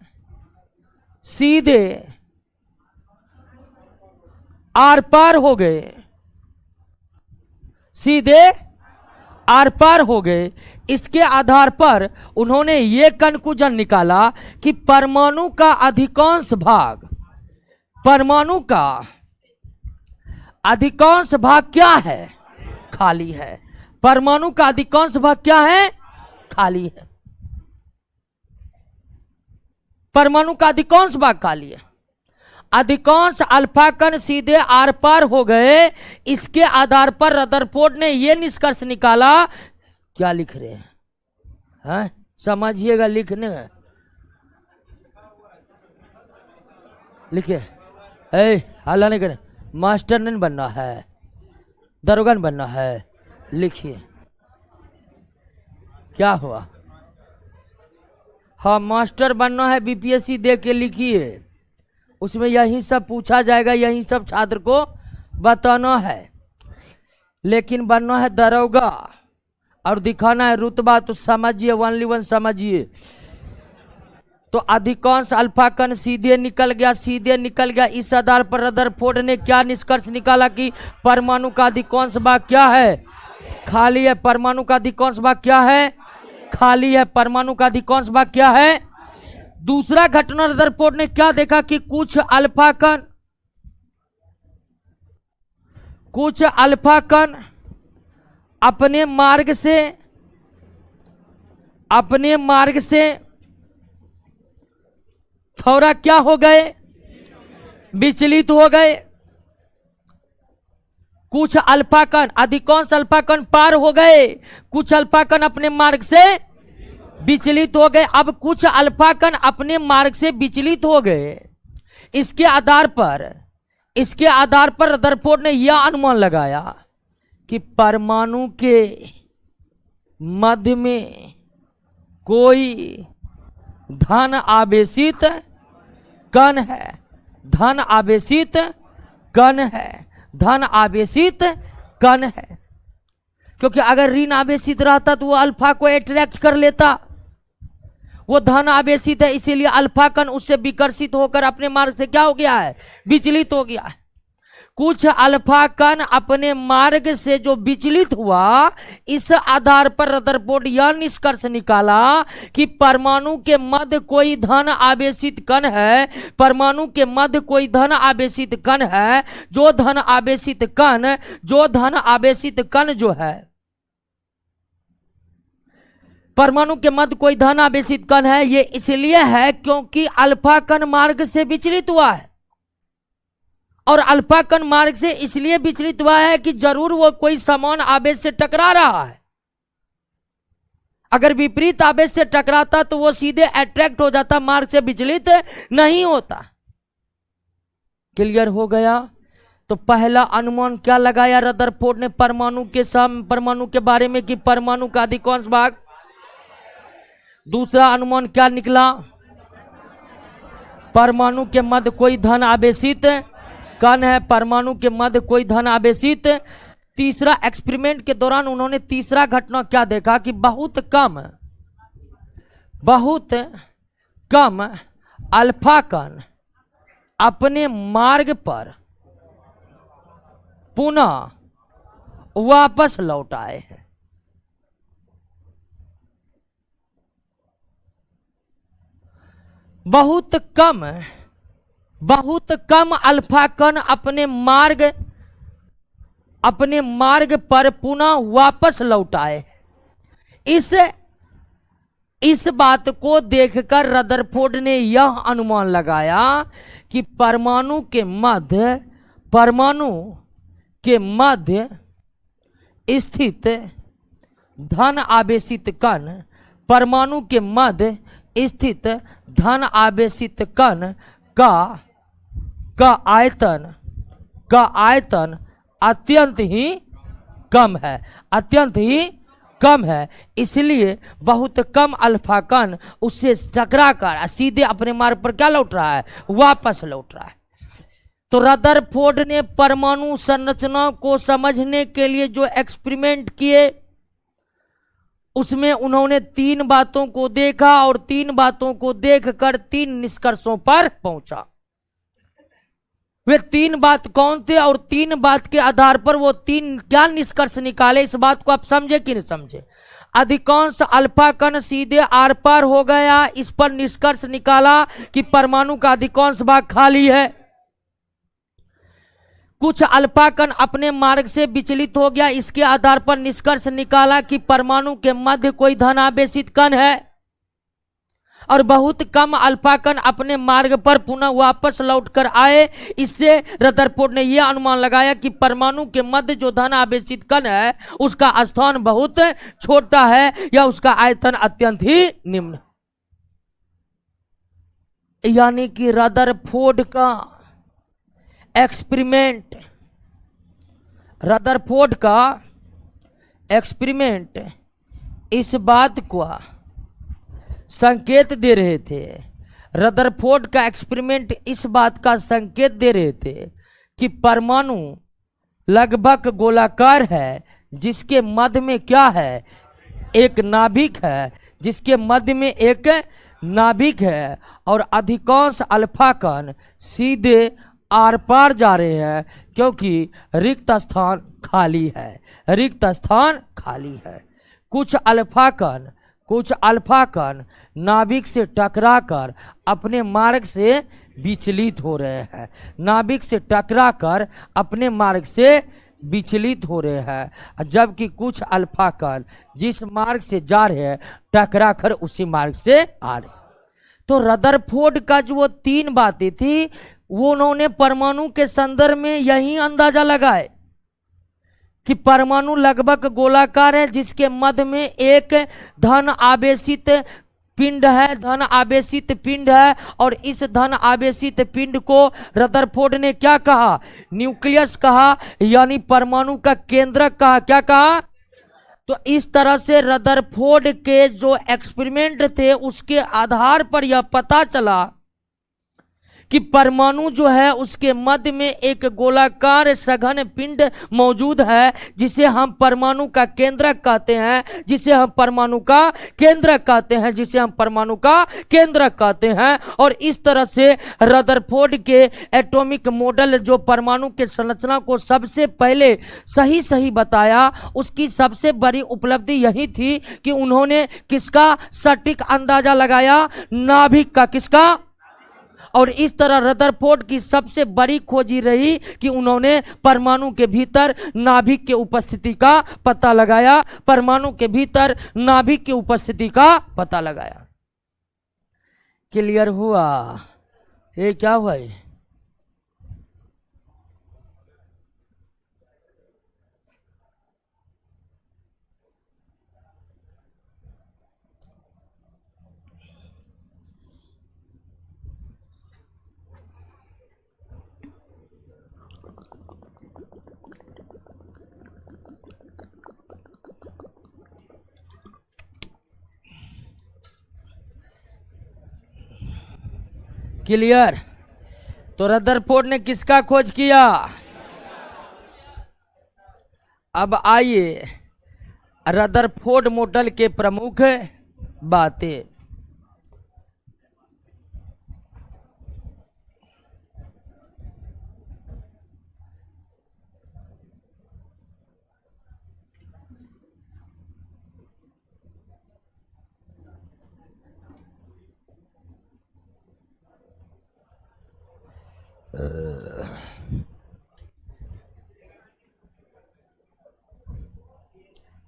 A: सीधे आर पार हो गए, सीधे आर पार हो गए। इसके आधार पर उन्होंने ये कंक्लूजन निकाला कि परमाणु का अधिकांश भाग क्या है? खाली है। परमाणु का अधिकांश भाग क्या है? खाली है। परमाणु का अधिकांश भाग खाली है। अधिकांश अल्फा कण सीधे आर पार हो गए। इसके आधार पर रदरफोर्ड ने यह निष्कर्ष निकाला। क्या लिख रहे हैं? समझिएगा, लिखने में लिखिए। हल्ला नहीं करें, मास्टर नहीं बनना है, दरोगा नहीं बनना है। लिखिए क्या हुआ? हाँ, मास्टर बनना है, बीपीएससी दे के लिखिए। उसमें यही सब पूछा जाएगा, यही सब छात्र को बताना है। लेकिन बनना है दरोगा और दिखाना है रुतबा, तो समझिए, 1 समझिए। तो अधिकांश अल्फा कण सीधे निकल गया। इस आधार पर रदरफोर्ड ने क्या निष्कर्ष निकाला कि परमाणु का अधिकांश भाग क्या है? खाली है। परमाणु का अधिकांश भाग क्या है? खाली है। परमाणु का अधिकांश भाग क्या है? दूसरा घटना रदरफोर्ड ने क्या देखा कि कुछ अल्फा कण अपने मार्ग से थोड़ा क्या हो गए? विचलित हो गए। कुछ अल्फा कण, अधिकांश अल्फा कण पार हो गए, कुछ अल्फा कण अपने मार्ग से विचलित हो गए। अब कुछ अल्फा कण अपने मार्ग से विचलित हो गए। इसके आधार पर रदरफोर्ड ने यह अनुमान लगाया कि परमाणु के मध्य में कोई धन आवेशित कण है। क्योंकि अगर ऋण आवेशित रहता तो वो अल्फा को अट्रैक्ट कर लेता। वो धन आवेशित है, इसीलिए अल्फा कण उससे विकर्षित होकर अपने मार्ग से क्या हो गया है? विचलित हो गया है। कुछ अल्फा कण अपने मार्ग से जो विचलित हुआ, इस आधार पर रदरफोर्ड यह निष्कर्ष निकाला कि परमाणु के मध्य कोई धन आवेशित कण है। परमाणु के मध्य कोई धन आवेशित कण है। जो धन आवेशित कण जो है, परमाणु के मध्य कोई धन आवेशित कण है, ये इसलिए है क्योंकि अल्फा कण मार्ग से विचलित हुआ है। और अल्फा कण मार्ग से इसलिए विचलित हुआ है कि जरूर वो कोई समान आवेश से टकरा रहा है। अगर विपरीत आवेश से टकराता तो वो सीधे अट्रैक्ट हो जाता, मार्ग से विचलित नहीं होता। क्लियर हो गया? तो पहला अनुमान क्या लगाया रदरफोर्ड ने परमाणु के बारे में कि परमाणु का अधिकांश भाग। दूसरा अनुमान क्या निकला? परमाणु के मध्य कोई धन आवेशित कण है, परमाणु के मध्य कोई धन आवेशित। तीसरा एक्सपेरिमेंट के दौरान उन्होंने तीसरा घटना क्या देखा कि बहुत कम अल्फा कण अपने मार्ग पर पुनः वापस लौट आए हैं। बहुत कम अल्फा कण अपने मार्ग पर पुनः वापस लौट आए। इस बात को देखकर रदरफोर्ड ने यह अनुमान लगाया कि परमाणु के मध्य स्थित धन आवेशित कण, परमाणु के मध्य स्थित धन आवेशित कण का आयतन अत्यंत ही कम है, इसलिए बहुत कम अल्फा कण उससे टकरा कर सीधे अपने मार्ग पर क्या लौट रहा है? वापस लौट रहा है। तो रदरफोर्ड ने परमाणु संरचना को समझने के लिए जो एक्सपेरिमेंट किए उसमें उन्होंने 3 बातों को देखा और 3 बातों को देखकर 3 निष्कर्षों पर पहुंचा। वे 3 बात कौन थे और 3 बात के आधार पर वो 3 क्या निष्कर्ष निकाले, इस बात को आप समझे कि नहीं समझे? अधिकांश अल्फा कण सीधे आर पार हो गया, इस पर निष्कर्ष निकाला कि परमाणु का अधिकांश भाग खाली है। कुछ अल्फा कण अपने मार्ग से विचलित हो गया, इसके आधार पर निष्कर्ष निकाला कि परमाणु के मध्य कोई धन आवेशित कण है। और बहुत कम अल्फा कण अपने मार्ग पर पुनः वापस लौट कर आए। इससे रदरफोर्ड ने यह अनुमान लगाया कि परमाणु के मध्य जो धन आवेशित कण है उसका स्थान बहुत छोटा है या उसका आयतन अत्यंत ही निम्न। यानी कि रदरफोर्ड का एक्सपेरिमेंट इस बात को संकेत दे रहे थे, रदरफोर्ड का एक्सपेरिमेंट इस बात का संकेत दे रहे थे कि परमाणु लगभग गोलाकार है, जिसके मध्य में क्या है? एक नाभिक है, जिसके मध्य में एक नाभिक है और अधिकांश अल्फा कण सीधे आर पार जा रहे हैं क्योंकि रिक्त स्थान खाली है। कुछ अल्फा कण नाभिक से टकराकर अपने मार्ग से विचलित हो रहे हैं, जबकि कुछ अल्फा कण जिस मार्ग से जा रहे हैं टकराकर उसी मार्ग से आ रहे हैं। तो रदरफोर्ड का जो वो 3 बातें थी वो उन्होंने परमाणु के संदर्भ में यही अंदाजा लगाए कि परमाणु लगभग गोलाकार है, जिसके मध्य में एक धन आवेशित पिंड है और इस धन आवेशित पिंड को रदरफोर्ड ने क्या कहा? न्यूक्लियस कहा, यानी परमाणु का केंद्रक कहा। क्या कहा? तो इस तरह से रदरफोर्ड के जो एक्सपेरिमेंट थे उसके आधार पर यह पता चला कि परमाणु जो है उसके मध्य में एक गोलाकार सघन पिंड मौजूद है, जिसे हम परमाणु का केंद्रक कहते हैं। और इस तरह से रदरफोर्ड के एटॉमिक मॉडल जो परमाणु के संरचना को सबसे पहले सही बताया, उसकी सबसे बड़ी उपलब्धि यही थी कि उन्होंने किसका सटीक अंदाजा लगाया? नाभिक का। किसका? और इस तरह रदरफोर्ड की सबसे बड़ी खोजी रही कि उन्होंने परमाणु के भीतर नाभिक की उपस्थिति का पता लगाया। क्लियर हुआ? ये क्या हुआ? क्लियर। तो रदरफोर्ड ने किसका खोज किया? अब आइए रदरफोर्ड मॉडल के प्रमुख बातें।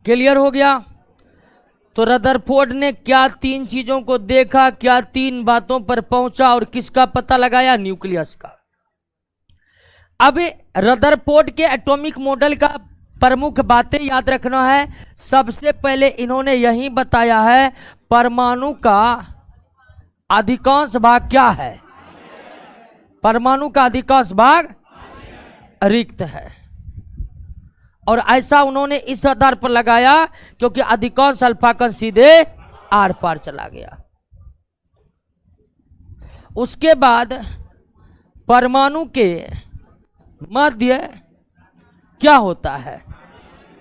A: क्लियर हो गया। तो रदरफोर्ड ने क्या 3 चीजों को देखा, क्या 3 बातों पर पहुंचा और किसका पता लगाया? न्यूक्लियस का। अब रदरफोर्ड के एटॉमिक मॉडल का प्रमुख बातें याद रखना है। सबसे पहले इन्होंने यही बताया है परमाणु का अधिकांश भाग क्या है? परमाणु का अधिकांश भाग रिक्त है। और ऐसा उन्होंने इस आधार पर लगाया क्योंकि अधिकांश अल्फा कण सीधे आर पार चला गया। उसके बाद परमाणु के मध्य क्या होता है?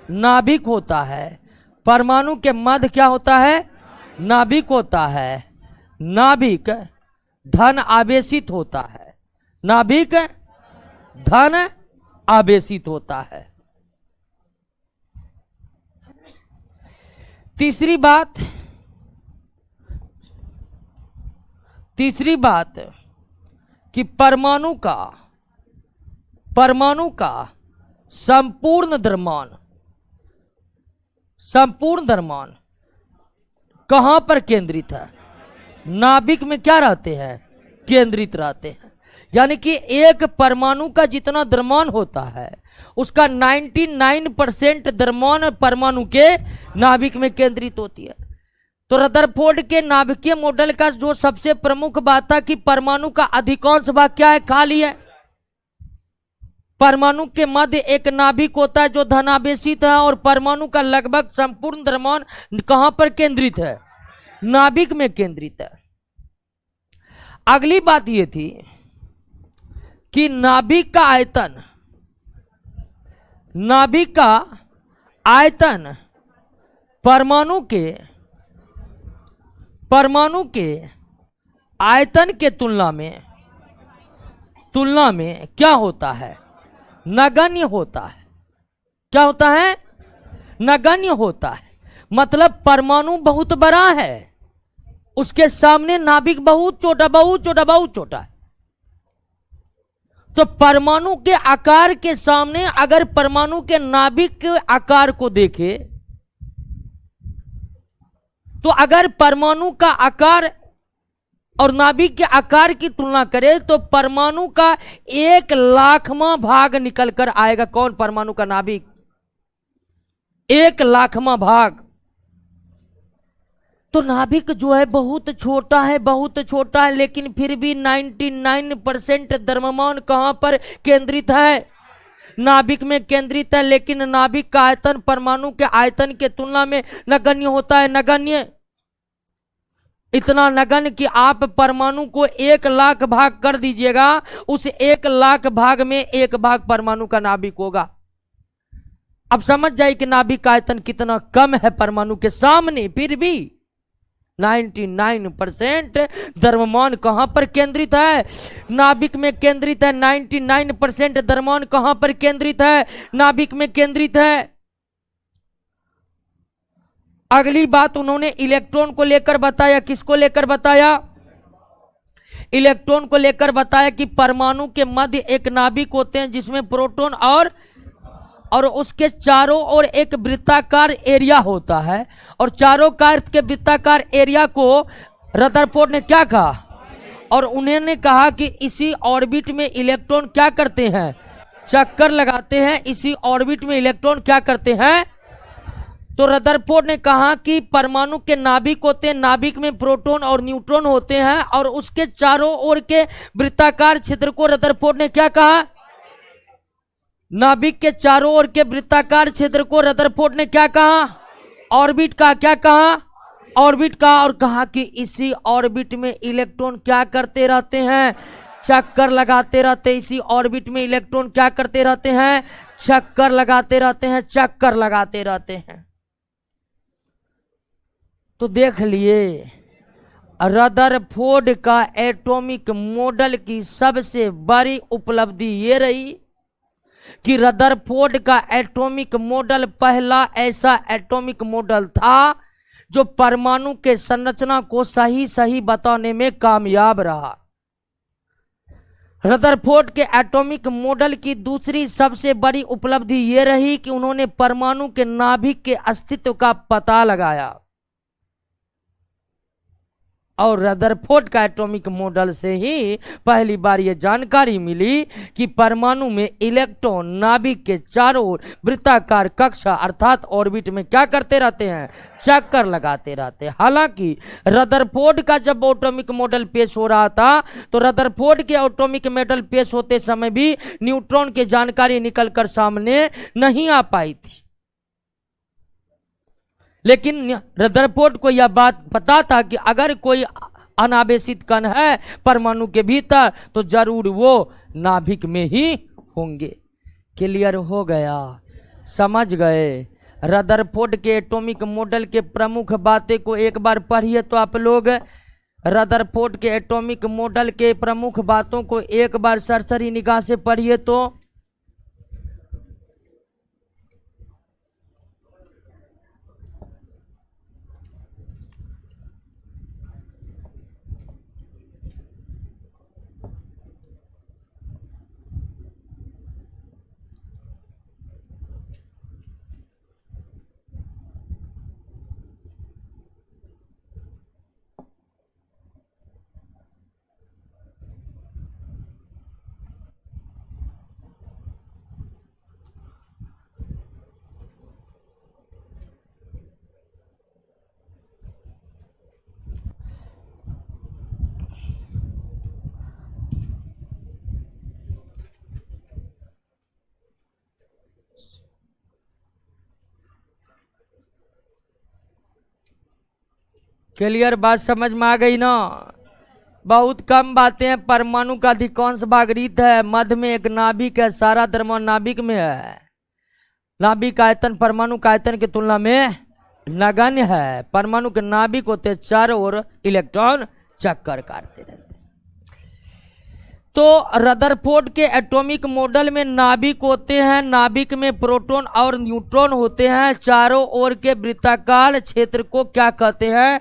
A: नाभिक होता है। परमाणु के मध्य क्या होता है? नाभिक होता है। नाभिक धन आवेशित होता है। नाभिक धन आवेशित होता है। तीसरी बात कि परमाणु का संपूर्ण द्रव्यमान कहां पर केंद्रित है? नाभिक में क्या रहते हैं? केंद्रित रहते हैं। यानी कि एक परमाणु का जितना द्रव्यमान होता है उसका 99% द्रव्यमान परमाणु के नाभिक में केंद्रित होती है। तो रदरफोर्ड के नाभिकीय मॉडल का जो सबसे प्रमुख बात था कि परमाणु का अधिकांश भाग क्या है? खाली है। परमाणु के मध्य एक नाभिक होता है जो धनावेशित है और परमाणु का लगभग संपूर्ण द्रव्यमान कहां पर केंद्रित है? नाभिक में केंद्रित है। अगली बात यह थी कि नाभिक का आयतन परमाणु के आयतन के तुलना में क्या होता है? नगण्य होता है। क्या होता है? नगण्य होता है। मतलब परमाणु बहुत बड़ा है, उसके सामने नाभिक बहुत छोटा है। तो परमाणु के आकार के सामने अगर परमाणु के नाभिक के आकार को देखें तो अगर परमाणु का आकार और नाभिक के आकार की तुलना करें तो परमाणु का 1,00,000वां भाग निकलकर आएगा। कौन? परमाणु का नाभिक 1,00,000वां भाग। तो नाभिक जो है बहुत छोटा है, लेकिन फिर भी 99% द्रव्यमान कहां पर केंद्रित है? नाभिक में केंद्रित है। लेकिन नाभिक का आयतन परमाणु के आयतन के तुलना में नगण्य होता है। नगण्य, इतना नगण्य कि आप परमाणु को 1,00,000 भाग कर दीजिएगा, उस 1,00,000 भाग में 1 भाग परमाणु का नाभिक होगा। अब समझ जाइए कि नाभिक का आयतन कितना कम है परमाणु के सामने। फिर भी 99% द्रव्यमान कहां पर केंद्रित है? नाभिक में केंद्रित है। 99% द्रव्यमान कहां पर केंद्रित है? नाभिक में केंद्रित है। अगली बात उन्होंने इलेक्ट्रॉन को लेकर बताया। किसको लेकर बताया? इलेक्ट्रॉन को लेकर बताया कि परमाणु के मध्य एक नाभिक होते हैं जिसमें प्रोटॉन और उसके चारों ओर एक वृत्ताकार एरिया होता है। और चारों कार के वृत्ताकार एरिया को रदरफोर्ड ने क्या कहा? और उन्होंने कहा कि इसी ऑर्बिट में इलेक्ट्रॉन क्या करते हैं? चक्कर लगाते हैं। इसी ऑर्बिट में इलेक्ट्रॉन क्या करते हैं? तो रदरफोर्ड ने कहा कि परमाणु के नाभिक होते हैं, नाभिक में प्रोटॉन और न्यूट्रॉन होते हैं और उसके चारों ओर के वृत्ताकार क्षेत्र को रदरफोर्ड ने क्या कहा? नाभिक के चारों ओर के वृत्ताकार क्षेत्र को रदरफोर्ड ने क्या कहा? ऑर्बिट का क्या कहा? ऑर्बिट का, और कहा कि इसी ऑर्बिट में इलेक्ट्रॉन क्या करते रहते हैं, चक्कर लगाते रहते। इसी ऑर्बिट में इलेक्ट्रॉन क्या करते रहते हैं, चक्कर लगाते रहते हैं, चक्कर लगाते रहते हैं। तो देख लिए रदरफोर्ड का एटॉमिक मॉडल की सबसे बड़ी उपलब्धि ये रही कि रदरफोर्ड का एटॉमिक मॉडल पहला ऐसा एटॉमिक मॉडल था जो परमाणु के संरचना को सही सही बताने में कामयाब रहा। रदरफोर्ड के एटॉमिक मॉडल की दूसरी सबसे बड़ी उपलब्धि यह रही कि उन्होंने परमाणु के नाभिक के अस्तित्व का पता लगाया। और रदरफोर्ड का एटॉमिक मॉडल से ही पहली बार यह जानकारी मिली कि परमाणु में इलेक्ट्रॉन नाभिक के चारों ओर वृत्ताकार कक्षा अर्थात ऑर्बिट में क्या करते रहते हैं, चक्कर लगाते रहते हैं। हालांकि रदरफोर्ड का जब एटॉमिक मॉडल पेश हो रहा था तो रदरफोर्ड के एटॉमिक मॉडल पेश होते समय भी न्यूट्रॉन की जानकारी निकलकर सामने नहीं आ पाई थी। लेकिन रदरफोर्ड को यह बात पता था कि अगर कोई अनावेशित कण है परमाणु के भीतर तो जरूर वो नाभिक में ही होंगे। क्लियर हो गया, समझ गए। रदरफोर्ड के एटॉमिक मॉडल के प्रमुख बातें को एक बार पढ़िए तो आप लोग। रदरफोर्ड के एटॉमिक मॉडल के प्रमुख बातों को एक बार सरसरी निगाह से पढ़िए तो। क्लियर बात समझ में आ गई ना। बहुत कम बातें हैं। परमाणु का अधिकांश भाग रित है, मध्य में एक नाभिक है, सारा द्रव्यमान नाभिक में है। नाभिक का आयतन परमाणु का आयतन की तुलना में नगण्य है। परमाणु के नाभिक होते चारों ओर इलेक्ट्रॉन चक्कर काटते रहते। तो रदरफोर्ड के एटॉमिक मॉडल में नाभिक होते हैं, नाभिक में प्रोटॉन और न्यूट्रॉन होते हैं। चारों ओर के वृत्ताकार क्षेत्र को क्या कहते हैं,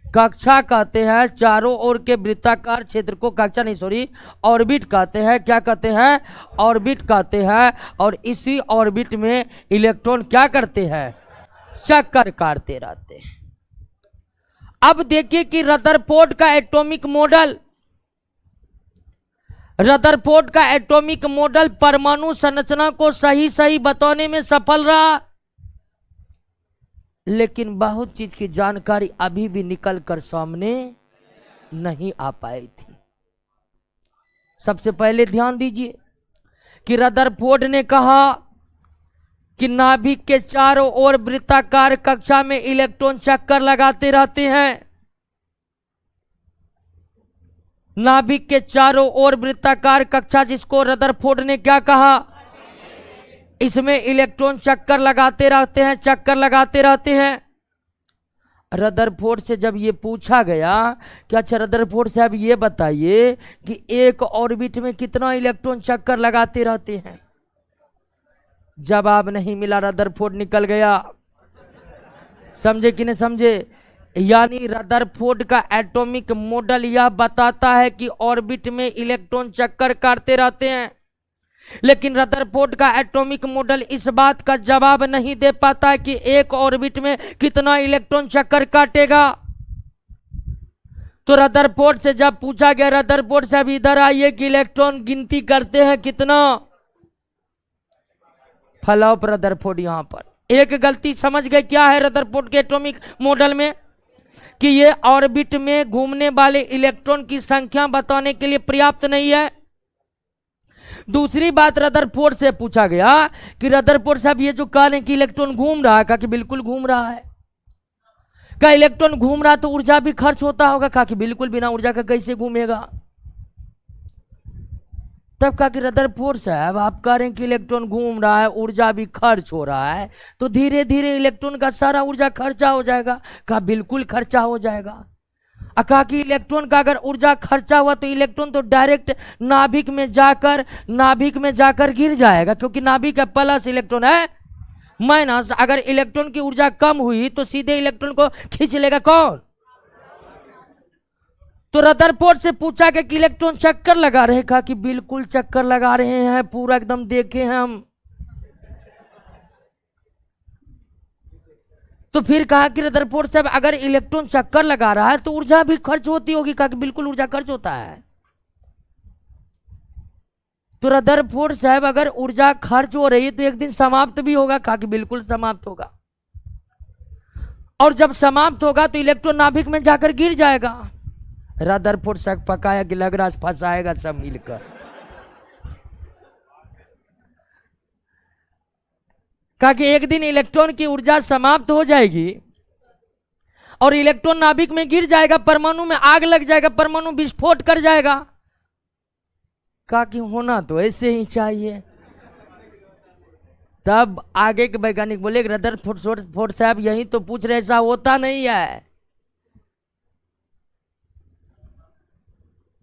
A: कक्षा कहते हैं। चारों ओर के वृत्ताकार क्षेत्र को कक्षा नहीं सॉरी ऑर्बिट कहते हैं। क्या कहते हैं, ऑर्बिट कहते हैं। और इसी ऑर्बिट में इलेक्ट्रॉन क्या करते हैं, चक्कर काटते रहते हैं। अब देखिए कि रदरफोर्ड का एटॉमिक मॉडल, रदरफोर्ड का एटॉमिक मॉडल परमाणु संरचना को सही सही बताने में सफल रहा, लेकिन बहुत चीज की जानकारी अभी भी निकल कर सामने नहीं आ पाई थी। सबसे पहले ध्यान दीजिए कि रदरफोर्ड ने कहा कि नाभिक के चारों ओर वृत्ताकार कक्षा में इलेक्ट्रॉन चक्कर लगाते रहते हैं। नाभिक के चारों ओर वृत्ताकार कक्षा, जिसको रदरफोर्ड ने क्या कहा, इसमें इलेक्ट्रॉन चक्कर लगाते रहते हैं, चक्कर लगाते रहते हैं। रदरफोर्ड से जब ये पूछा गया कि अच्छा रदरफोर्ड साहब ये बताइए कि एक ऑर्बिट में कितना इलेक्ट्रॉन चक्कर लगाते रहते हैं, जवाब नहीं मिला। रदरफोर्ड निकल गया। समझे कि नहीं समझे। यानी रदरफोर्ड का एटॉमिक मॉडल यह बताता है कि ऑर्बिट में इलेक्ट्रॉन चक्कर काटते रहते हैं, लेकिन रदरफोर्ड का एटॉमिक मॉडल इस बात का जवाब नहीं दे पाता है कि एक ऑर्बिट में कितना इलेक्ट्रॉन चक्कर काटेगा। तो रदरफोर्ड से जब पूछा गया, रदरफोर्ड से अब इधर आइए कि इलेक्ट्रॉन गिनती करते हैं कितना, फ्लॉप रदरफोर्ड। यहां पर एक गलती समझ गए क्या है रदरफोर्ड के एटॉमिक मॉडल में, कि ये ऑर्बिट में घूमने वाले इलेक्ट्रॉन की संख्या बताने के लिए पर्याप्त नहीं है। दूसरी बात रदरफोर्ड से पूछा गया कि रदरफोर्ड साहब ये जो कह रहे हैं कि इलेक्ट्रॉन घूम रहा है, कहा कि बिल्कुल घूम रहा है। का इलेक्ट्रॉन घूम रहा तो ऊर्जा भी खर्च होता होगा? कहा कि बिल्कुल, बिना ऊर्जा का कैसे घूमेगा? तब कहा कि रदरफोर्ड साहब, आप कह रहे हैं कि इलेक्ट्रॉन घूम रहा है, ऊर्जा भी खर्च हो रहा है, तो धीरे धीरे इलेक्ट्रॉन का सारा ऊर्जा खर्चा हो जाएगा। कहा बिल्कुल खर्चा हो जाएगा। कहा कि इलेक्ट्रॉन का अगर ऊर्जा खर्चा हुआ तो इलेक्ट्रॉन तो डायरेक्ट नाभिक में जाकर गिर जाएगा, क्योंकि नाभिक का प्लस, इलेक्ट्रॉन है माइनस। अगर इलेक्ट्रॉन की ऊर्जा कम हुई तो सीधे इलेक्ट्रॉन को खींच लेगा कौन? तो रदरफोर्ड से पूछा कि इलेक्ट्रॉन चक्कर लगा रहे? कहा कि बिल्कुल चक्कर लगा रहे हैं, पूरा एकदम देखे हैं हम। तो फिर कहा कि रदरफोर्ड साहब, अगर इलेक्ट्रॉन चक्कर लगा रहा है तो ऊर्जा भी खर्च होती होगी? कहा कि बिल्कुल ऊर्जा खर्च होता है। तो रदरफोर्ड साहब, अगर ऊर्जा खर्च हो रही है तो एक दिन समाप्त भी होगा? कहा कि बिल्कुल समाप्त होगा। और जब समाप्त होगा तो इलेक्ट्रॉन नाभिक में जाकर गिर जाएगा। रदरफोर्ड शक पकाया कि लग रहा फंसाएगा सब मिलकर। कहा कि एक दिन इलेक्ट्रॉन की ऊर्जा समाप्त हो जाएगी और इलेक्ट्रॉन नाभिक में गिर जाएगा, परमाणु में आग लग जाएगा, परमाणु विस्फोट कर जाएगा। कहा कि होना तो ऐसे ही चाहिए। तब आगे के वैज्ञानिक बोले, रदरफोर्ड साहब यही तो पूछ रहे, ऐसा होता नहीं है।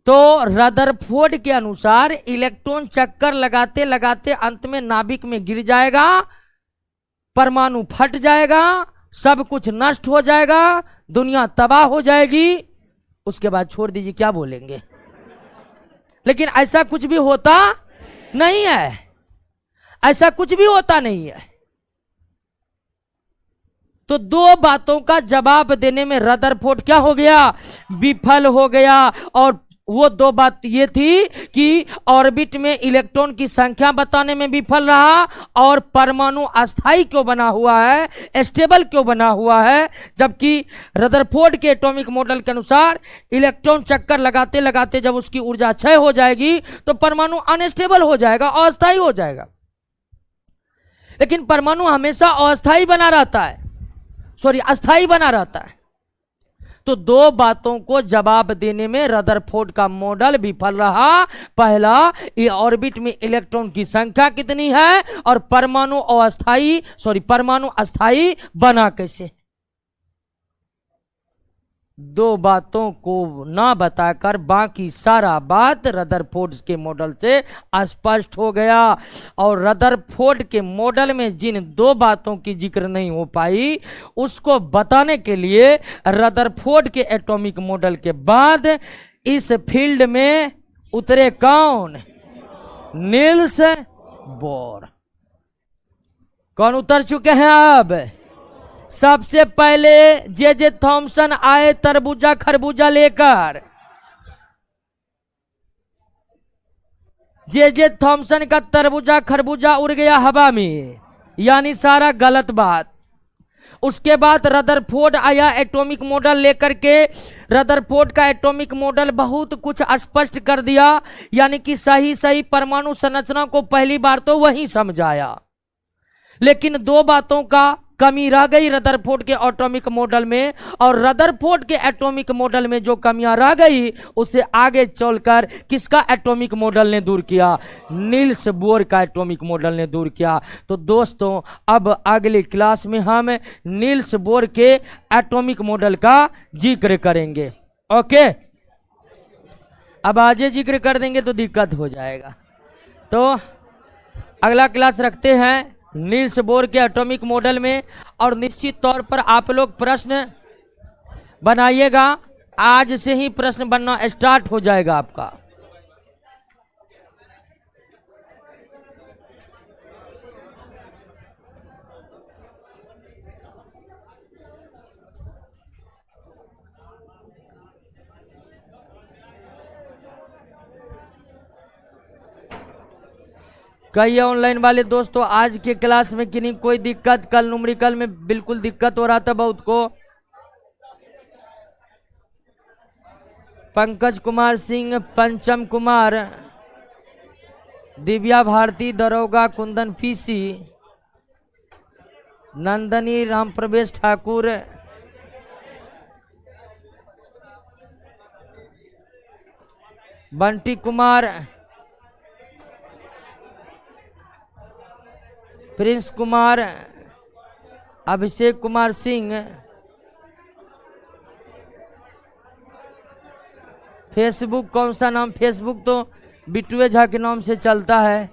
A: तो रदरफोर्ड के अनुसार इलेक्ट्रॉन चक्कर लगाते लगाते अंत में नाभिक में गिर जाएगा, परमाणु फट जाएगा, सब कुछ नष्ट हो जाएगा, दुनिया तबाह हो जाएगी। उसके बाद छोड़ दीजिए, क्या बोलेंगे। लेकिन ऐसा कुछ भी होता नहीं है, ऐसा कुछ भी होता नहीं है। तो दो बातों का जवाब देने में रदरफोर्ड क्या हो गया? विफल हो गया। और वो दो बात ये थी कि ऑर्बिट में इलेक्ट्रॉन की संख्या बताने में विफल रहा, और परमाणु अस्थाई क्यों बना हुआ है, स्टेबल क्यों बना हुआ है। जबकि रदरफोर्ड के एटॉमिक मॉडल के अनुसार इलेक्ट्रॉन चक्कर लगाते लगाते जब उसकी ऊर्जा क्षय हो जाएगी तो परमाणु अनस्टेबल हो जाएगा, अस्थाई हो जाएगा। लेकिन परमाणु हमेशा अस्थाई बना रहता है, अस्थाई बना रहता है। तो दो बातों को जवाब देने में रदरफोर्ड का मॉडल विफल रहा। पहला, ये ऑर्बिट में इलेक्ट्रॉन की संख्या कितनी है, और परमाणु अस्थाई बना कैसे। दो बातों को ना बताकर बाकी सारा बात रदरफोर्ड के मॉडल से स्पष्ट हो गया। और रदरफोर्ड के मॉडल में जिन दो बातों की जिक्र नहीं हो पाई, उसको बताने के लिए रदरफोर्ड के एटॉमिक मॉडल के बाद इस फील्ड में उतरे कौन? Niels Bohr. कौन उतर चुके हैं अब? सबसे पहले जे थॉमसन आए तरबूजा खरबूजा लेकर। जे थॉमसन का तरबूजा खरबूजा उड़ गया हवा में, यानी सारा गलत बात। उसके बाद रदरफोर्ड आया एटॉमिक मॉडल लेकर के। रदरफोर्ड का एटॉमिक मॉडल बहुत कुछ स्पष्ट कर दिया, यानी कि सही सही परमाणु संरचना को पहली बार तो वही समझाया। लेकिन दो बातों का कमी रह गई रदरफोर्ड के एटॉमिक मॉडल में, और रदरफोर्ड के एटॉमिक मॉडल में जो कमियां रह गई उसे आगे चलकर किसका एटॉमिक मॉडल ने दूर किया? नील्स बोर का एटॉमिक मॉडल ने दूर किया। तो दोस्तों, अब अगली क्लास में हम नील्स बोर के एटॉमिक मॉडल का जिक्र करेंगे। ओके, अब आज जिक्र कर देंगे तो दिक्कत हो जाएगा। तो अगला क्लास रखते हैं नील्स बोर के एटॉमिक मॉडल में, और निश्चित तौर पर आप लोग प्रश्न बनाइएगा। आज से ही प्रश्न बनना स्टार्ट हो जाएगा आपका। कई ऑनलाइन वाले दोस्तों, आज के क्लास में किन्हीं कोई दिक्कत? कल न्यूमेरिकल में बिल्कुल दिक्कत हो रहा था बहुत को। पंकज कुमार सिंह, पंचम कुमार, दिव्या भारती, दरोगा कुंदन पीसी, नंदनी राम प्रवेश ठाकुर, बंटी कुमार, प्रिंस कुमार, अभिषेक कुमार सिंह, फेसबुक कौन सा नाम? फेसबुक तो बिट्टुए झा के नाम से चलता है।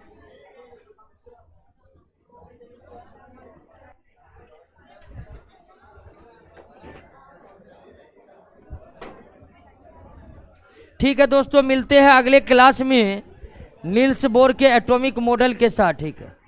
A: ठीक है दोस्तों, मिलते हैं अगले क्लास में नील्स बोर के एटॉमिक मॉडल के साथ। ठीक है।